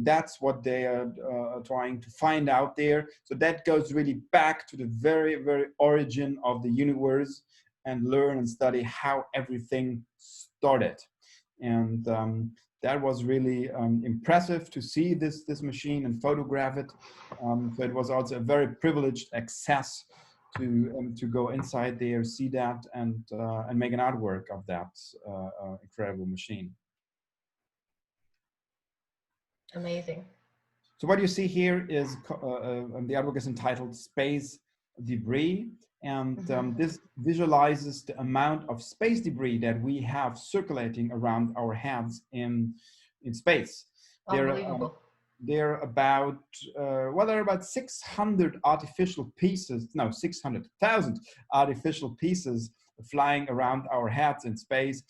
Speaker 2: that's what they are trying to find out there. So that goes really back to the very, very origin of the universe and learn and study how everything started. And that was really impressive to see this machine and photograph it. So it was also a very privileged access to go inside there, see that, and make an artwork of that incredible machine.
Speaker 1: Amazing.
Speaker 2: So what you see here is the artwork is entitled Space Debris. And this visualizes the amount of space debris that we have circulating around our heads in space.
Speaker 1: Unbelievable.
Speaker 2: There are about 600 artificial pieces, no, 600,000 artificial pieces flying around our heads in space,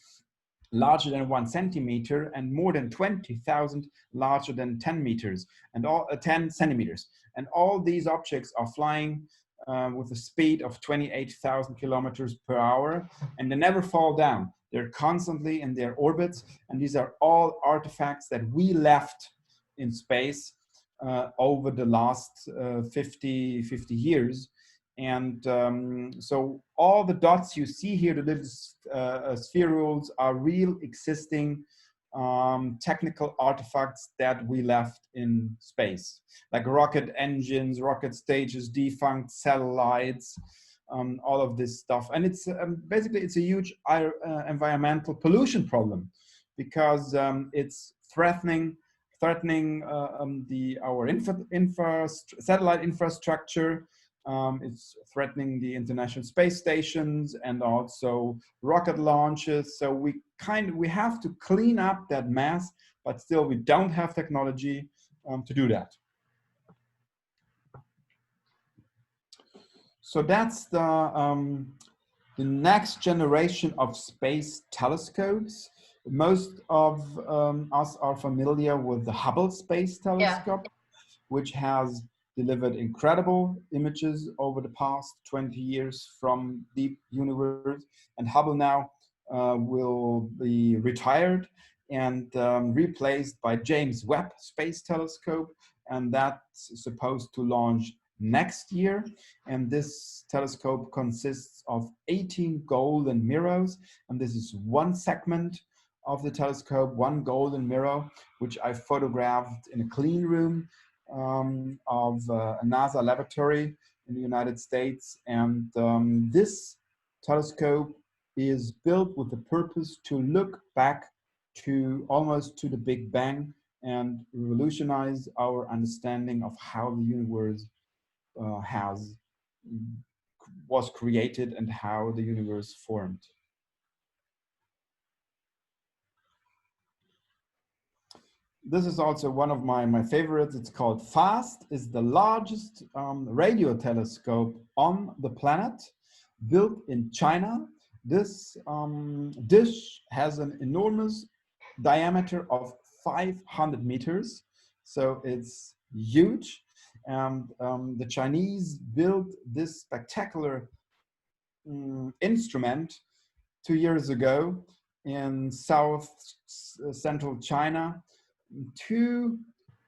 Speaker 2: larger than 1 centimeter and more than 20,000 larger than 10 meters and 10 centimeters. And all these objects are flying with a speed of 28,000 kilometers per hour, and they never fall down. They're constantly in their orbits, and these are all artifacts that we left in space over the last 50 years. And so all the dots you see here, the little spherules, are real existing technical artifacts that we left in space, like rocket engines, rocket stages, defunct satellites, all of this stuff. And it's basically it's a huge environmental pollution problem, because it's threatening threatening our satellite infrastructure. It's threatening the International Space Stations and also rocket launches. So we have to clean up that mess, but still we don't have technology to do that. So that's the next generation of space telescopes. Most of us are familiar with the Hubble Space Telescope, which has delivered incredible images over the past 20 years from deep universe. And Hubble now will be retired and replaced by James Webb Space Telescope. And that's supposed to launch next year. And this telescope consists of 18 golden mirrors. And this is one segment of the telescope, one golden mirror, which I photographed in a clean room of a NASA laboratory in the United States. And this telescope is built with the purpose to look back to almost to the Big Bang and revolutionize our understanding of how the universe was created and how the universe formed. This is also one of my favorites. It's called FAST. It's the largest radio telescope on the planet, built in China. This dish has an enormous diameter of 500 meters. So it's huge. And the Chinese built this spectacular instrument 2 years ago in central China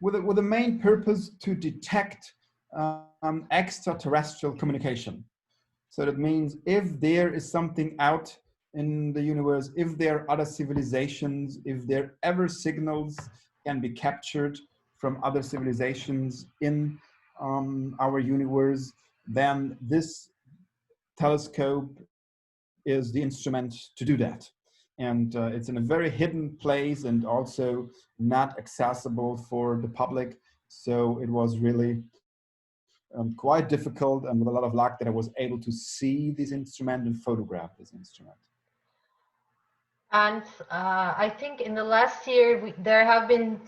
Speaker 2: with the main purpose to detect extraterrestrial communication. So that means if there is something out in the universe, if there are other civilizations, if there ever signals can be captured from other civilizations in our universe, then this telescope is the instrument to do that. And it's in a very hidden place and also not accessible for the public. So it was really quite difficult, and with a lot of luck that I was able to see this instrument and photograph this instrument.
Speaker 1: And I think in the last year, there have been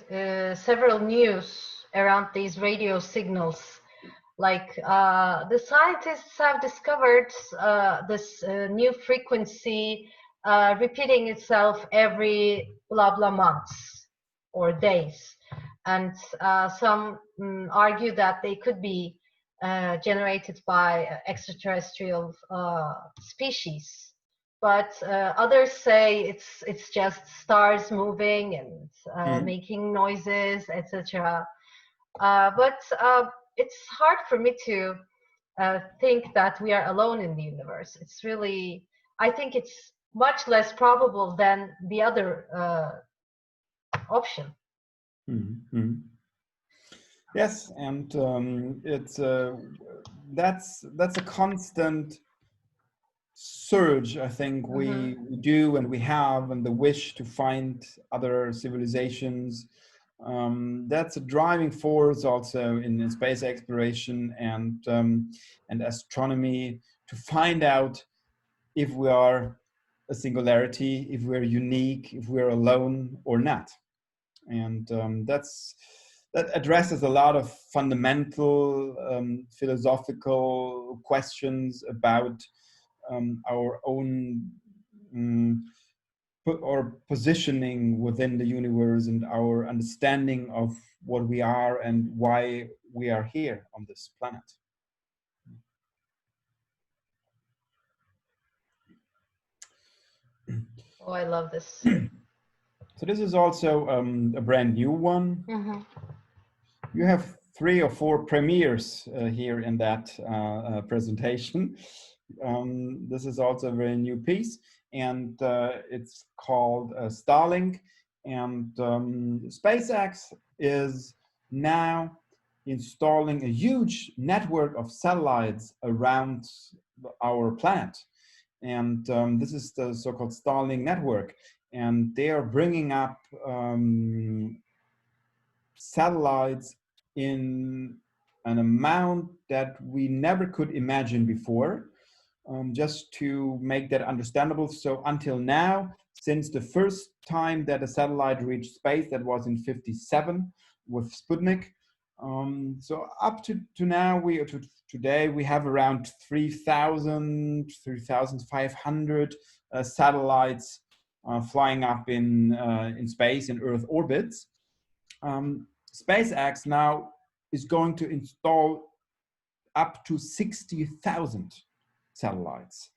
Speaker 1: several news around these radio signals. Like the scientists have discovered this new frequency repeating itself every blah blah months or days, and some argue that they could be generated by extraterrestrial species, but others say it's just stars moving and making noises, etc. But it's hard for me to think that we are alone in the universe. It's really, I think it's much less probable than the other option.
Speaker 2: Mm-hmm. Yes, and it's that's a constant surge, I think we do and we have, and the wish to find other civilizations. That's a driving force also in space exploration and astronomy, to find out if we are a singularity, if we're unique, if we're alone or not. And that addresses a lot of fundamental philosophical questions about our own or positioning within the universe and our understanding of what we are and why we are here on this planet.
Speaker 1: Oh, I love this.
Speaker 2: So this is also a brand new one. You have 3 or 4 premieres here in that presentation. This is also a very new piece, and it's called Starlink. And SpaceX is now installing a huge network of satellites around our planet. And this is the so-called Starlink network. And they are bringing up satellites in an amount that we never could imagine before. Just to make that understandable, so until now, since the first time that a satellite reached space, that was in '57 with Sputnik, so up to now, today, we have around 3,000, 3,500 satellites flying up in space, in Earth orbits. SpaceX now is going to install up to 60,000 satellites.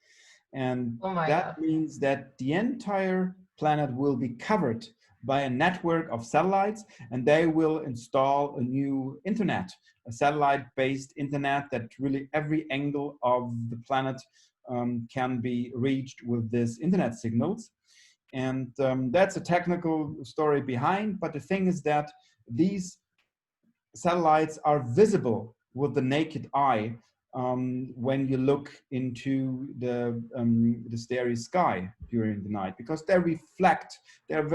Speaker 2: And that means that the entire planet will be covered by a network of satellites, and they will install a new internet, a satellite-based internet that really every angle of the planet can be reached with this internet signals. And that's a technical story behind, but the thing is that these satellites are visible with the naked eye when you look into the starry sky during the night, because they reflect, they're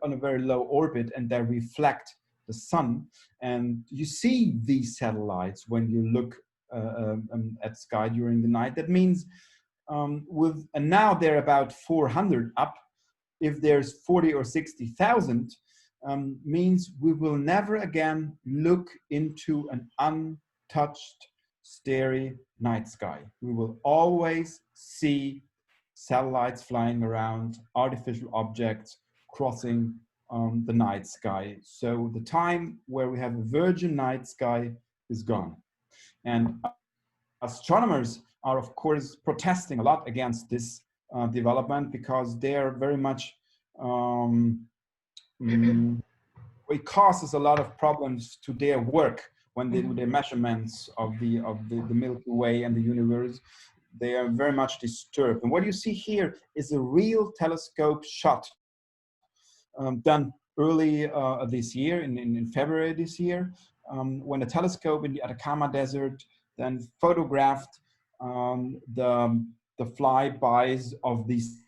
Speaker 2: on a very low orbit, and they reflect the sun. And you see these satellites when you look at sky during the night. That means and now they're about 400 up. If there's 40 or 60,000, means we will never again look into an untouched, starry night sky. We will always see satellites flying around, artificial objects crossing the night sky. So the time where we have a virgin night sky is gone. And astronomers are, of course, protesting a lot against this development, because they're very much it causes a lot of problems to their work when they do their measurements of the Milky Way and the universe. They are very much disturbed. And what you see here is a real telescope shot done early this year, in February this year, when a telescope in the Atacama Desert then photographed the flybys of these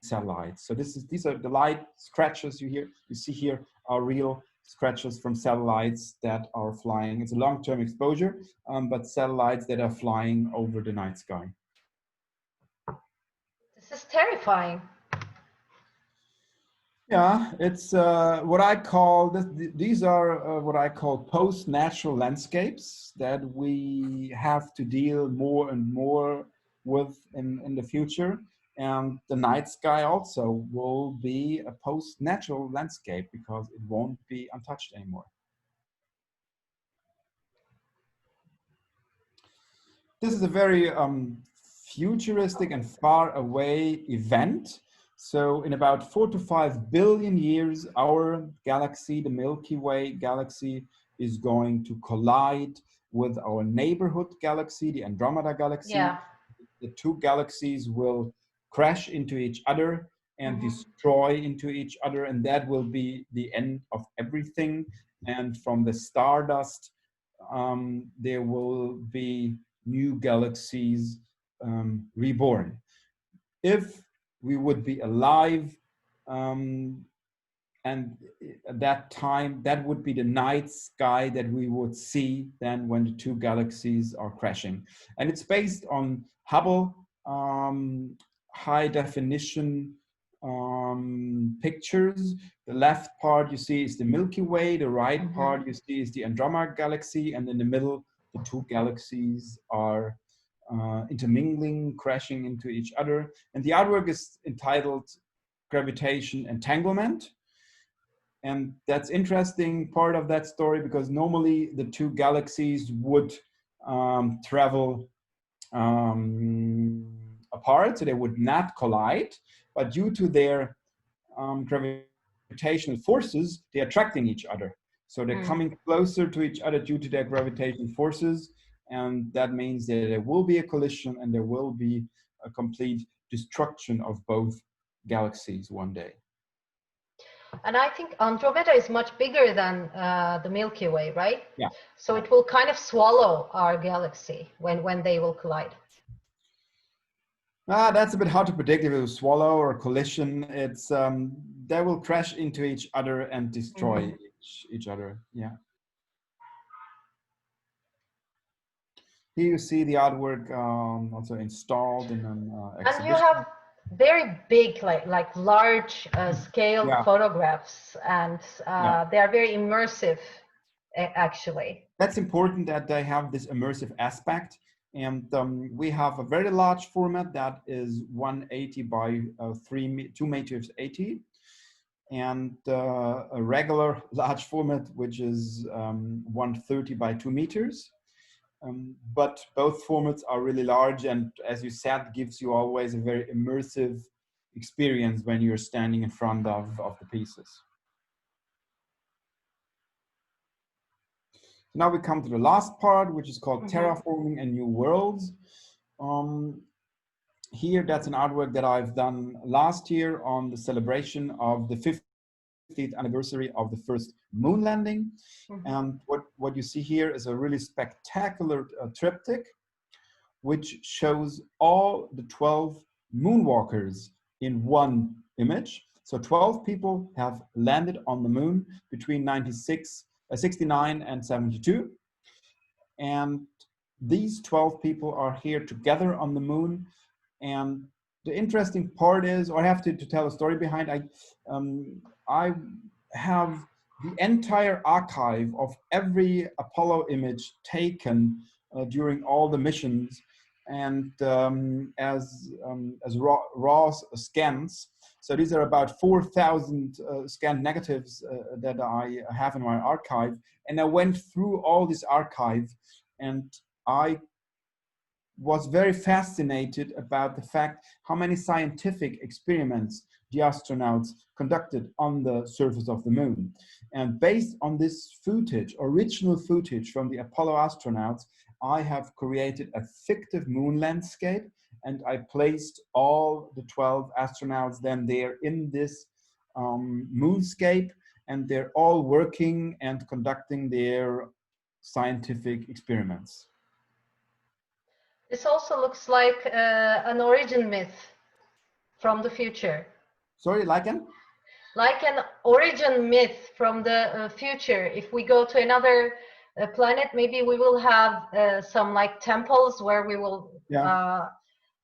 Speaker 2: satellites. So these are the light scratches you see here are real scratches from satellites that are flying. It's a long-term exposure, but satellites that are flying over the night sky.
Speaker 1: This is terrifying.
Speaker 2: Yeah, it's what I call these are what I call post-natural landscapes that we have to deal more and more with in the future. And the night sky also will be a post-natural landscape, because it won't be untouched anymore. This is a very futuristic and far away event. So in about 4 to 5 billion years, our galaxy, the Milky Way galaxy, is going to collide with our neighborhood galaxy, the Andromeda galaxy.
Speaker 1: Yeah.
Speaker 2: The two galaxies will crash into each other and destroy into each other, and that will be the end of everything. And from the stardust, there will be new galaxies reborn. If we would be alive, and at that time, that would be the night sky that we would see then when the two galaxies are crashing. And it's based on Hubble high definition pictures. The left part you see is the Milky Way, the right part you see is the Andromeda galaxy, and in the middle, the two galaxies are intermingling, crashing into each other. And the artwork is entitled Gravitation Entanglement. And that's interesting part of that story, because normally the two galaxies would travel apart, so they would not collide, but due to their gravitational forces, they're attracting each other. So they're coming closer to each other due to their gravitational forces, and that means that there will be a collision and there will be a complete destruction of both galaxies one day.
Speaker 1: And I think Andromeda is much bigger than the Milky Way, right?
Speaker 2: Yeah.
Speaker 1: So it will kind of swallow our galaxy when they will collide.
Speaker 2: That's a bit hard to predict if it will swallow or collision. It's they will crash into each other and destroy each other. Yeah. Here you see the artwork also installed in an
Speaker 1: And you
Speaker 2: exhibition.
Speaker 1: have very big, like large scale
Speaker 2: Yeah.
Speaker 1: photographs, and
Speaker 2: Yeah.
Speaker 1: they are very immersive, actually.
Speaker 2: That's important that they have this immersive aspect. And we have a very large format that is 180 by 2 meters 80. And a regular large format, which is 130 by 2 meters. But both formats are really large, and as you said, gives you always a very immersive experience when you're standing in front of the pieces. Now we come to the last part, which is called Terraforming and New Worlds. Here, that's an artwork that I've done last year on the celebration of the 50th anniversary of the first moon landing. And what you see here is a really spectacular triptych, which shows all the 12 moonwalkers in one image. So 12 people have landed on the moon between 69 and 72. And these 12 people are here together on the moon. And the interesting part is, or I have to tell a story behind, I have the entire archive of every Apollo image taken during all the missions, and as raw scans. So these are about 4,000 scanned negatives that I have in my archive. And I went through all this archive, and I was very fascinated about the fact how many scientific experiments the astronauts conducted on the surface of the moon. And based on this footage, original footage from the Apollo astronauts, I have created a fictive moon landscape, and I placed all the 12 astronauts then there in this moonscape, and they're all working and conducting their scientific experiments.
Speaker 1: This also looks like an origin myth from the future.
Speaker 2: Sorry, like an?
Speaker 1: Like an origin myth from the future. If we go to another planet, maybe we will have some like temples where we will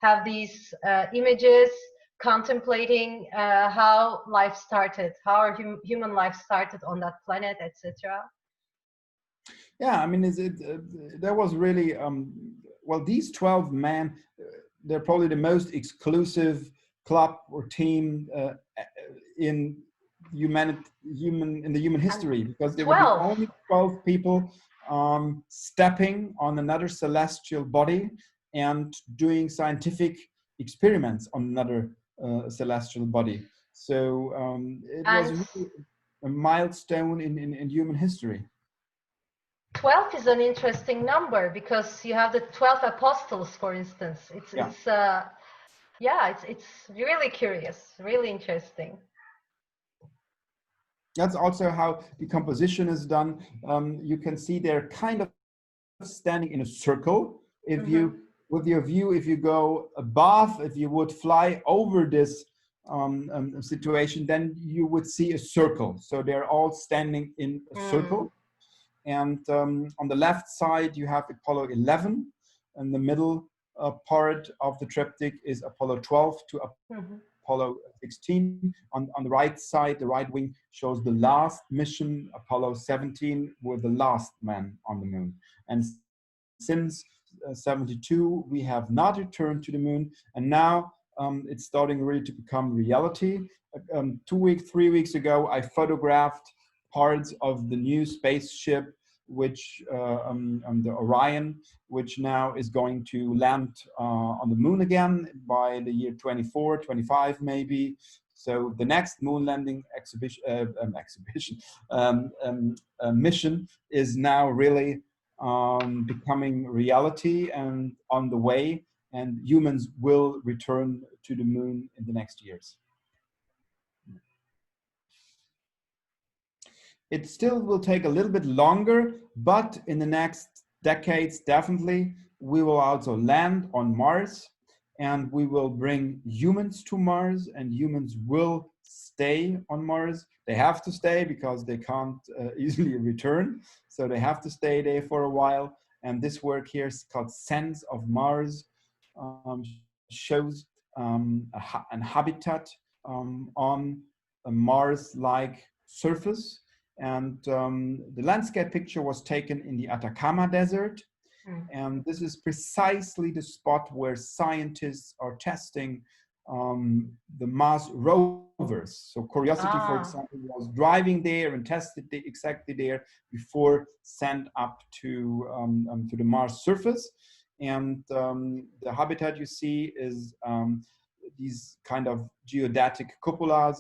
Speaker 1: have these images contemplating how life started, how our human life started on that planet, etc.
Speaker 2: Yeah, I mean, there was really, well, these 12 men, they're probably the most exclusive club or team in the human history, because they were the only 12 people stepping on another celestial body and doing scientific experiments on another celestial body. So it was really a milestone in human history.
Speaker 1: 12 is an interesting number because you have the 12 apostles, for instance. It's really curious, really interesting.
Speaker 2: That's also how the composition is done. You can see they're kind of standing in a circle. If you, with your view, if you go above, if you would fly over this situation, then you would see a circle. So they're all standing in a circle. And on the left side, you have Apollo 11. And the middle part of the triptych is Apollo 12 to Apollo 16. On the right side, the right wing shows the last mission, Apollo 17, with the last man on the moon. And since 72, we have not returned to the moon. And now it's starting really to become reality. 3 weeks ago, I photographed parts of the new spaceship, which the Orion, which now is going to land on the moon again by the year 24, 25 maybe. So the next moon landing mission is now really becoming reality and on the way, and humans will return to the moon in the next years. It still will take a little bit longer, but in the next decades, definitely, we will also land on Mars, and we will bring humans to Mars, and humans will stay on Mars. They have to stay because they can't easily return. So they have to stay there for a while. And this work here is called Sense of Mars, shows an habitat on a Mars-like surface. And the landscape picture was taken in the Atacama Desert. And this is precisely the spot where scientists are testing the Mars rovers. So Curiosity, for example, was driving there and tested exactly there before sent up to the Mars surface. And the habitat you see is these kind of geodatic cupolas.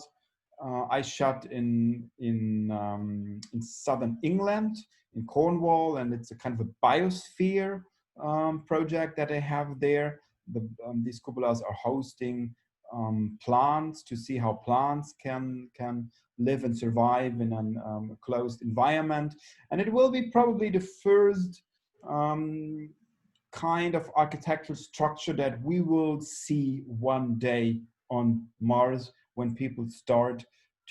Speaker 2: I shot in southern England, in Cornwall, and it's a kind of a biosphere project that they have there. These cupolas are hosting plants to see how plants can live and survive in a closed environment. And it will be probably the first kind of architectural structure that we will see one day on Mars when people start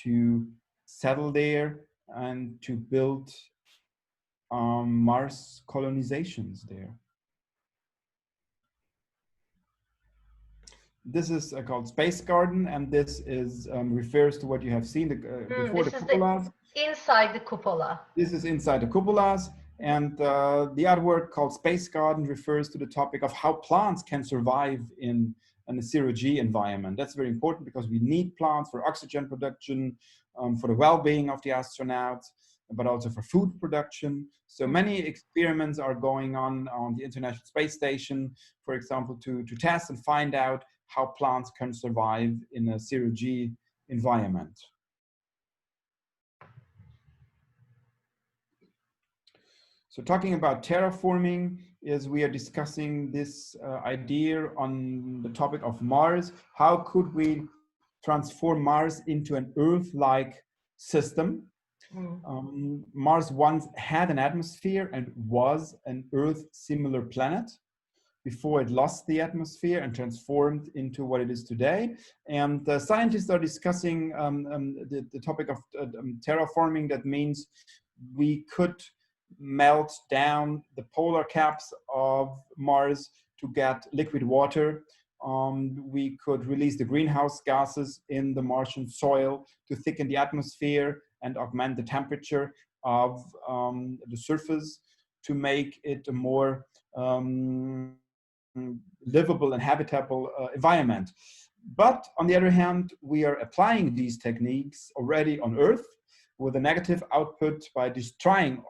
Speaker 2: to settle there and to build Mars colonizations there. This is called Space Garden, and this is refers to what you have seen before, the cupolas.
Speaker 1: Inside the cupola.
Speaker 2: This is inside the cupolas, and the artwork called Space Garden refers to the topic of how plants can survive in a zero-G environment. That's very important because we need plants for oxygen production, for the well-being of the astronauts, but also for food production. So many experiments are going on the International Space Station, for example, to test and find out how plants can survive in a zero-G environment. So talking about terraforming is we are discussing this idea on the topic of Mars. How could we transform Mars into an Earth-like system? Mars once had an atmosphere and was an Earth-similar planet before it lost the atmosphere and transformed into what it is today. And scientists are discussing the topic of terraforming. That means we could melt down the polar caps of Mars to get liquid water. We could release the greenhouse gases in the Martian soil to thicken the atmosphere and augment the temperature of the surface to make it a more livable and habitable environment. But on the other hand, we are applying these techniques already on Earth with a negative output by destroying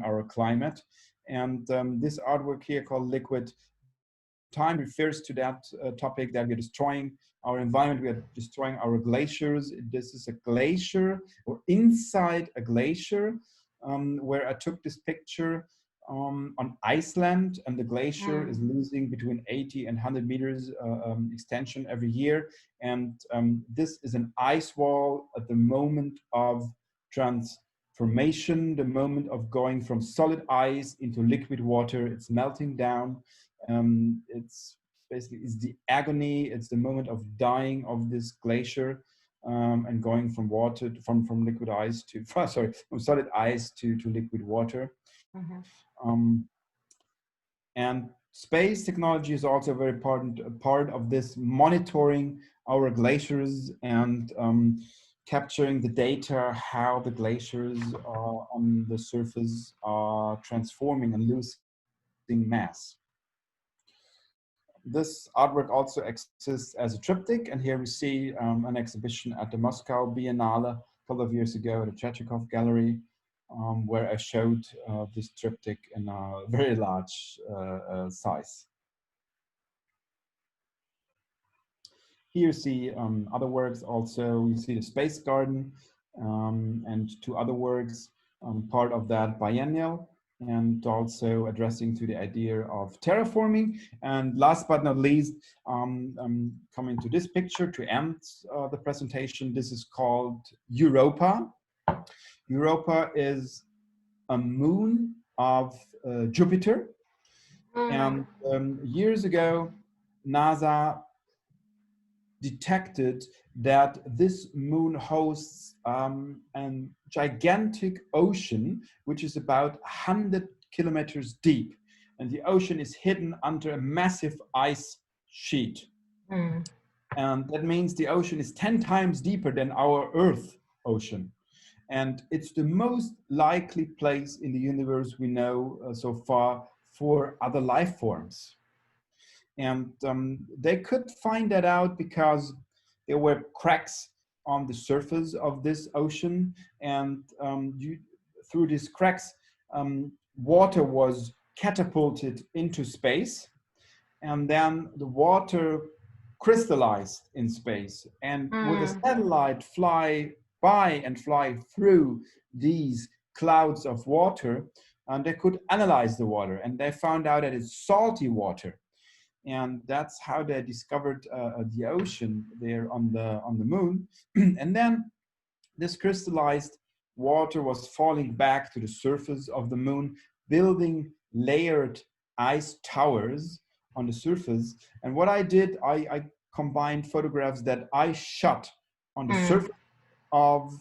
Speaker 2: our climate. And this artwork here called Liquid Time refers to that topic, that we're destroying our environment, we are destroying our glaciers. This is a glacier, or inside a glacier, where I took this picture on Iceland, and the glacier is losing between 80 and 100 meters extension every year. And this is an ice wall at the moment of transformation, the moment of going from solid ice into liquid water. It's melting down. It's basically the agony. It's the moment of dying of this glacier, and going from water from liquid ice to from solid ice to liquid water. And space technology is also a very important part of this, monitoring our glaciers and capturing the data, how the glaciers on the surface are transforming and losing mass. This artwork also exists as a triptych, and here we see an exhibition at the Moscow Biennale a couple of years ago at the Chekhov Gallery, where I showed this triptych in a very large size. Here you see other works also. You see the Space Garden and two other works, part of that biennial, and also addressing to the idea of terraforming. And last but not least, coming to this picture to end the presentation. This is called Europa. Europa is a moon of Jupiter. And years ago, NASA detected that this moon hosts a gigantic ocean, which is about 100 kilometers deep. And the ocean is hidden under a massive ice sheet.
Speaker 1: Mm.
Speaker 2: And that means the ocean is 10 times deeper than our Earth ocean. And it's the most likely place in the universe we know so far for other life forms. And they could find that out because there were cracks on the surface of this ocean. And through these cracks, water was catapulted into space. And then the water crystallized in space. And with a satellite fly by and fly through these clouds of water, they could analyze the water. And they found out that it's salty water. And that's how they discovered the ocean there on the moon. And then this crystallized water was falling back to the surface of the moon, building layered ice towers on the surface. And what I did, I combined photographs that I shot on the surface of,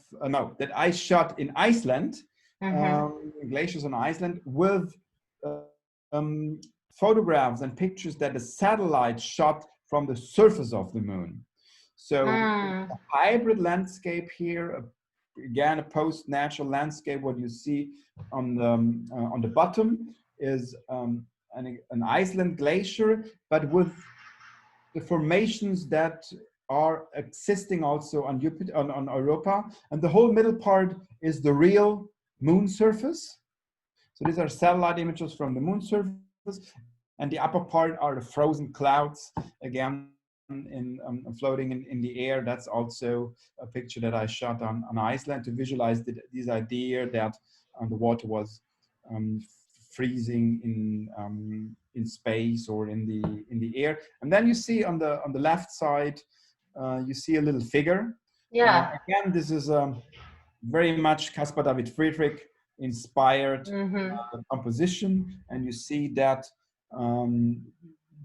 Speaker 2: that I shot in Iceland, glaciers on Iceland, with photographs and pictures that the satellite shot from the surface of the moon. So a hybrid landscape here, again, a post-natural landscape. What you see on the bottom is an Iceland glacier, but with the formations that are existing also on Jupiter, on Europa. And the whole middle part is the real moon surface. So these are satellite images from the moon surface. And the upper part are the frozen clouds, again, floating in the air. That's also a picture that I shot on Iceland to visualize this idea that the water was freezing in space or in the air. And then you see on the left side, you see a little figure.
Speaker 1: Yeah.
Speaker 2: Again, this is very much Caspar David Friedrich inspired composition, and you see that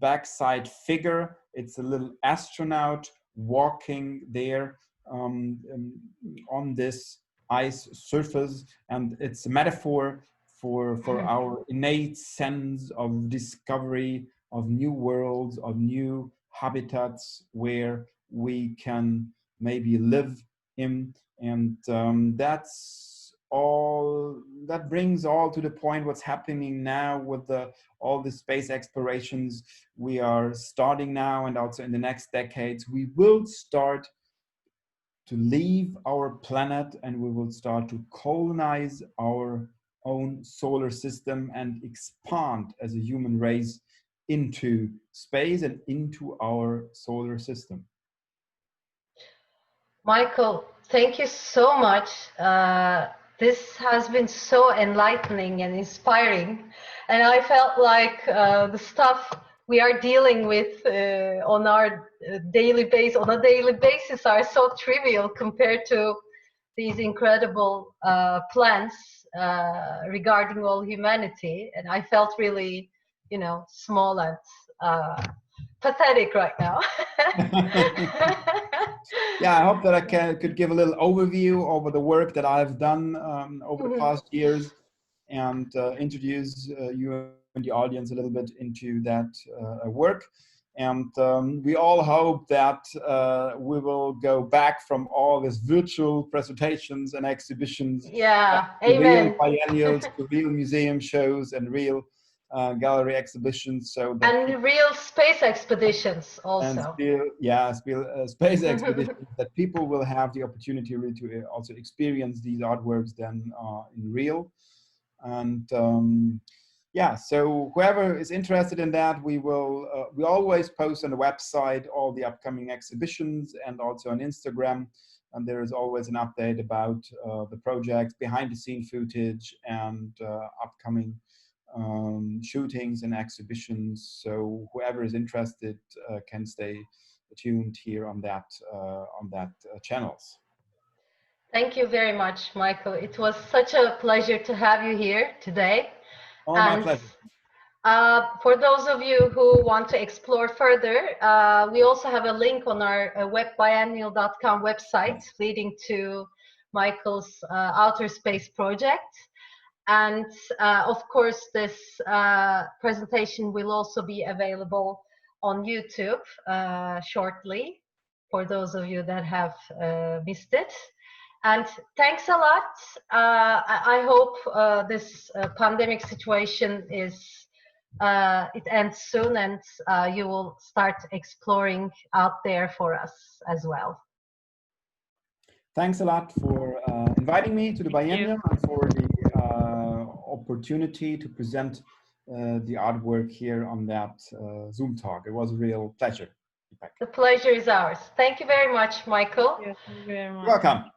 Speaker 2: backside figure. It's a little astronaut walking there on this ice surface, and it's a metaphor for our innate sense of discovery of new worlds, of new habitats where we can maybe live in. And that's all, that brings all to the point what's happening now with all the space explorations we are starting now, and also in the next decades we will start to leave our planet, and we will start to colonize our own solar system and expand as a human race into space and into our solar system.
Speaker 1: Michael, thank you so much. This has been so enlightening and inspiring. And I felt like the stuff we are dealing with on our daily basis are so trivial compared to these incredible plans regarding all humanity. And I felt really, small and pathetic right now.
Speaker 2: Yeah, I hope that I could give a little overview over the work that I've done over the past years, and introduce you and the audience a little bit into that work. And we all hope that we will go back from all these virtual presentations and exhibitions,
Speaker 1: yeah,
Speaker 2: to
Speaker 1: amen.
Speaker 2: real biennials, to real museum shows and real gallery exhibitions, so that
Speaker 1: and real space expeditions also.
Speaker 2: And space expeditions, that people will have the opportunity really to also experience these artworks then in real. And so whoever is interested in that, we always post on the website all the upcoming exhibitions, and also on Instagram. And there is always an update about the projects, behind the scene footage, and upcoming shootings and exhibitions. So whoever is interested can stay tuned here on that channels.
Speaker 1: Thank you very much, Michael. It was such a pleasure to have you here today.
Speaker 2: Oh, my pleasure.
Speaker 1: For those of you who want to explore further, we also have a link on our webbiennial.com website leading to Michael's outer space project. And of course, this presentation will also be available on YouTube shortly for those of you that have missed it. And thanks a lot. I hope this pandemic situation it ends soon, and you will start exploring out there for us as well.
Speaker 2: Thanks a lot for inviting me to the Biennial and for the opportunity to present the artwork here on that Zoom talk. It was a real pleasure.
Speaker 1: The pleasure is ours. Thank you very much, Michael.
Speaker 3: Thank you very much.
Speaker 2: You're welcome.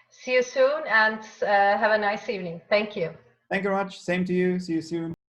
Speaker 1: See you soon, and have a nice evening. Thank you.
Speaker 2: Thank you very much. Same to you. See you soon.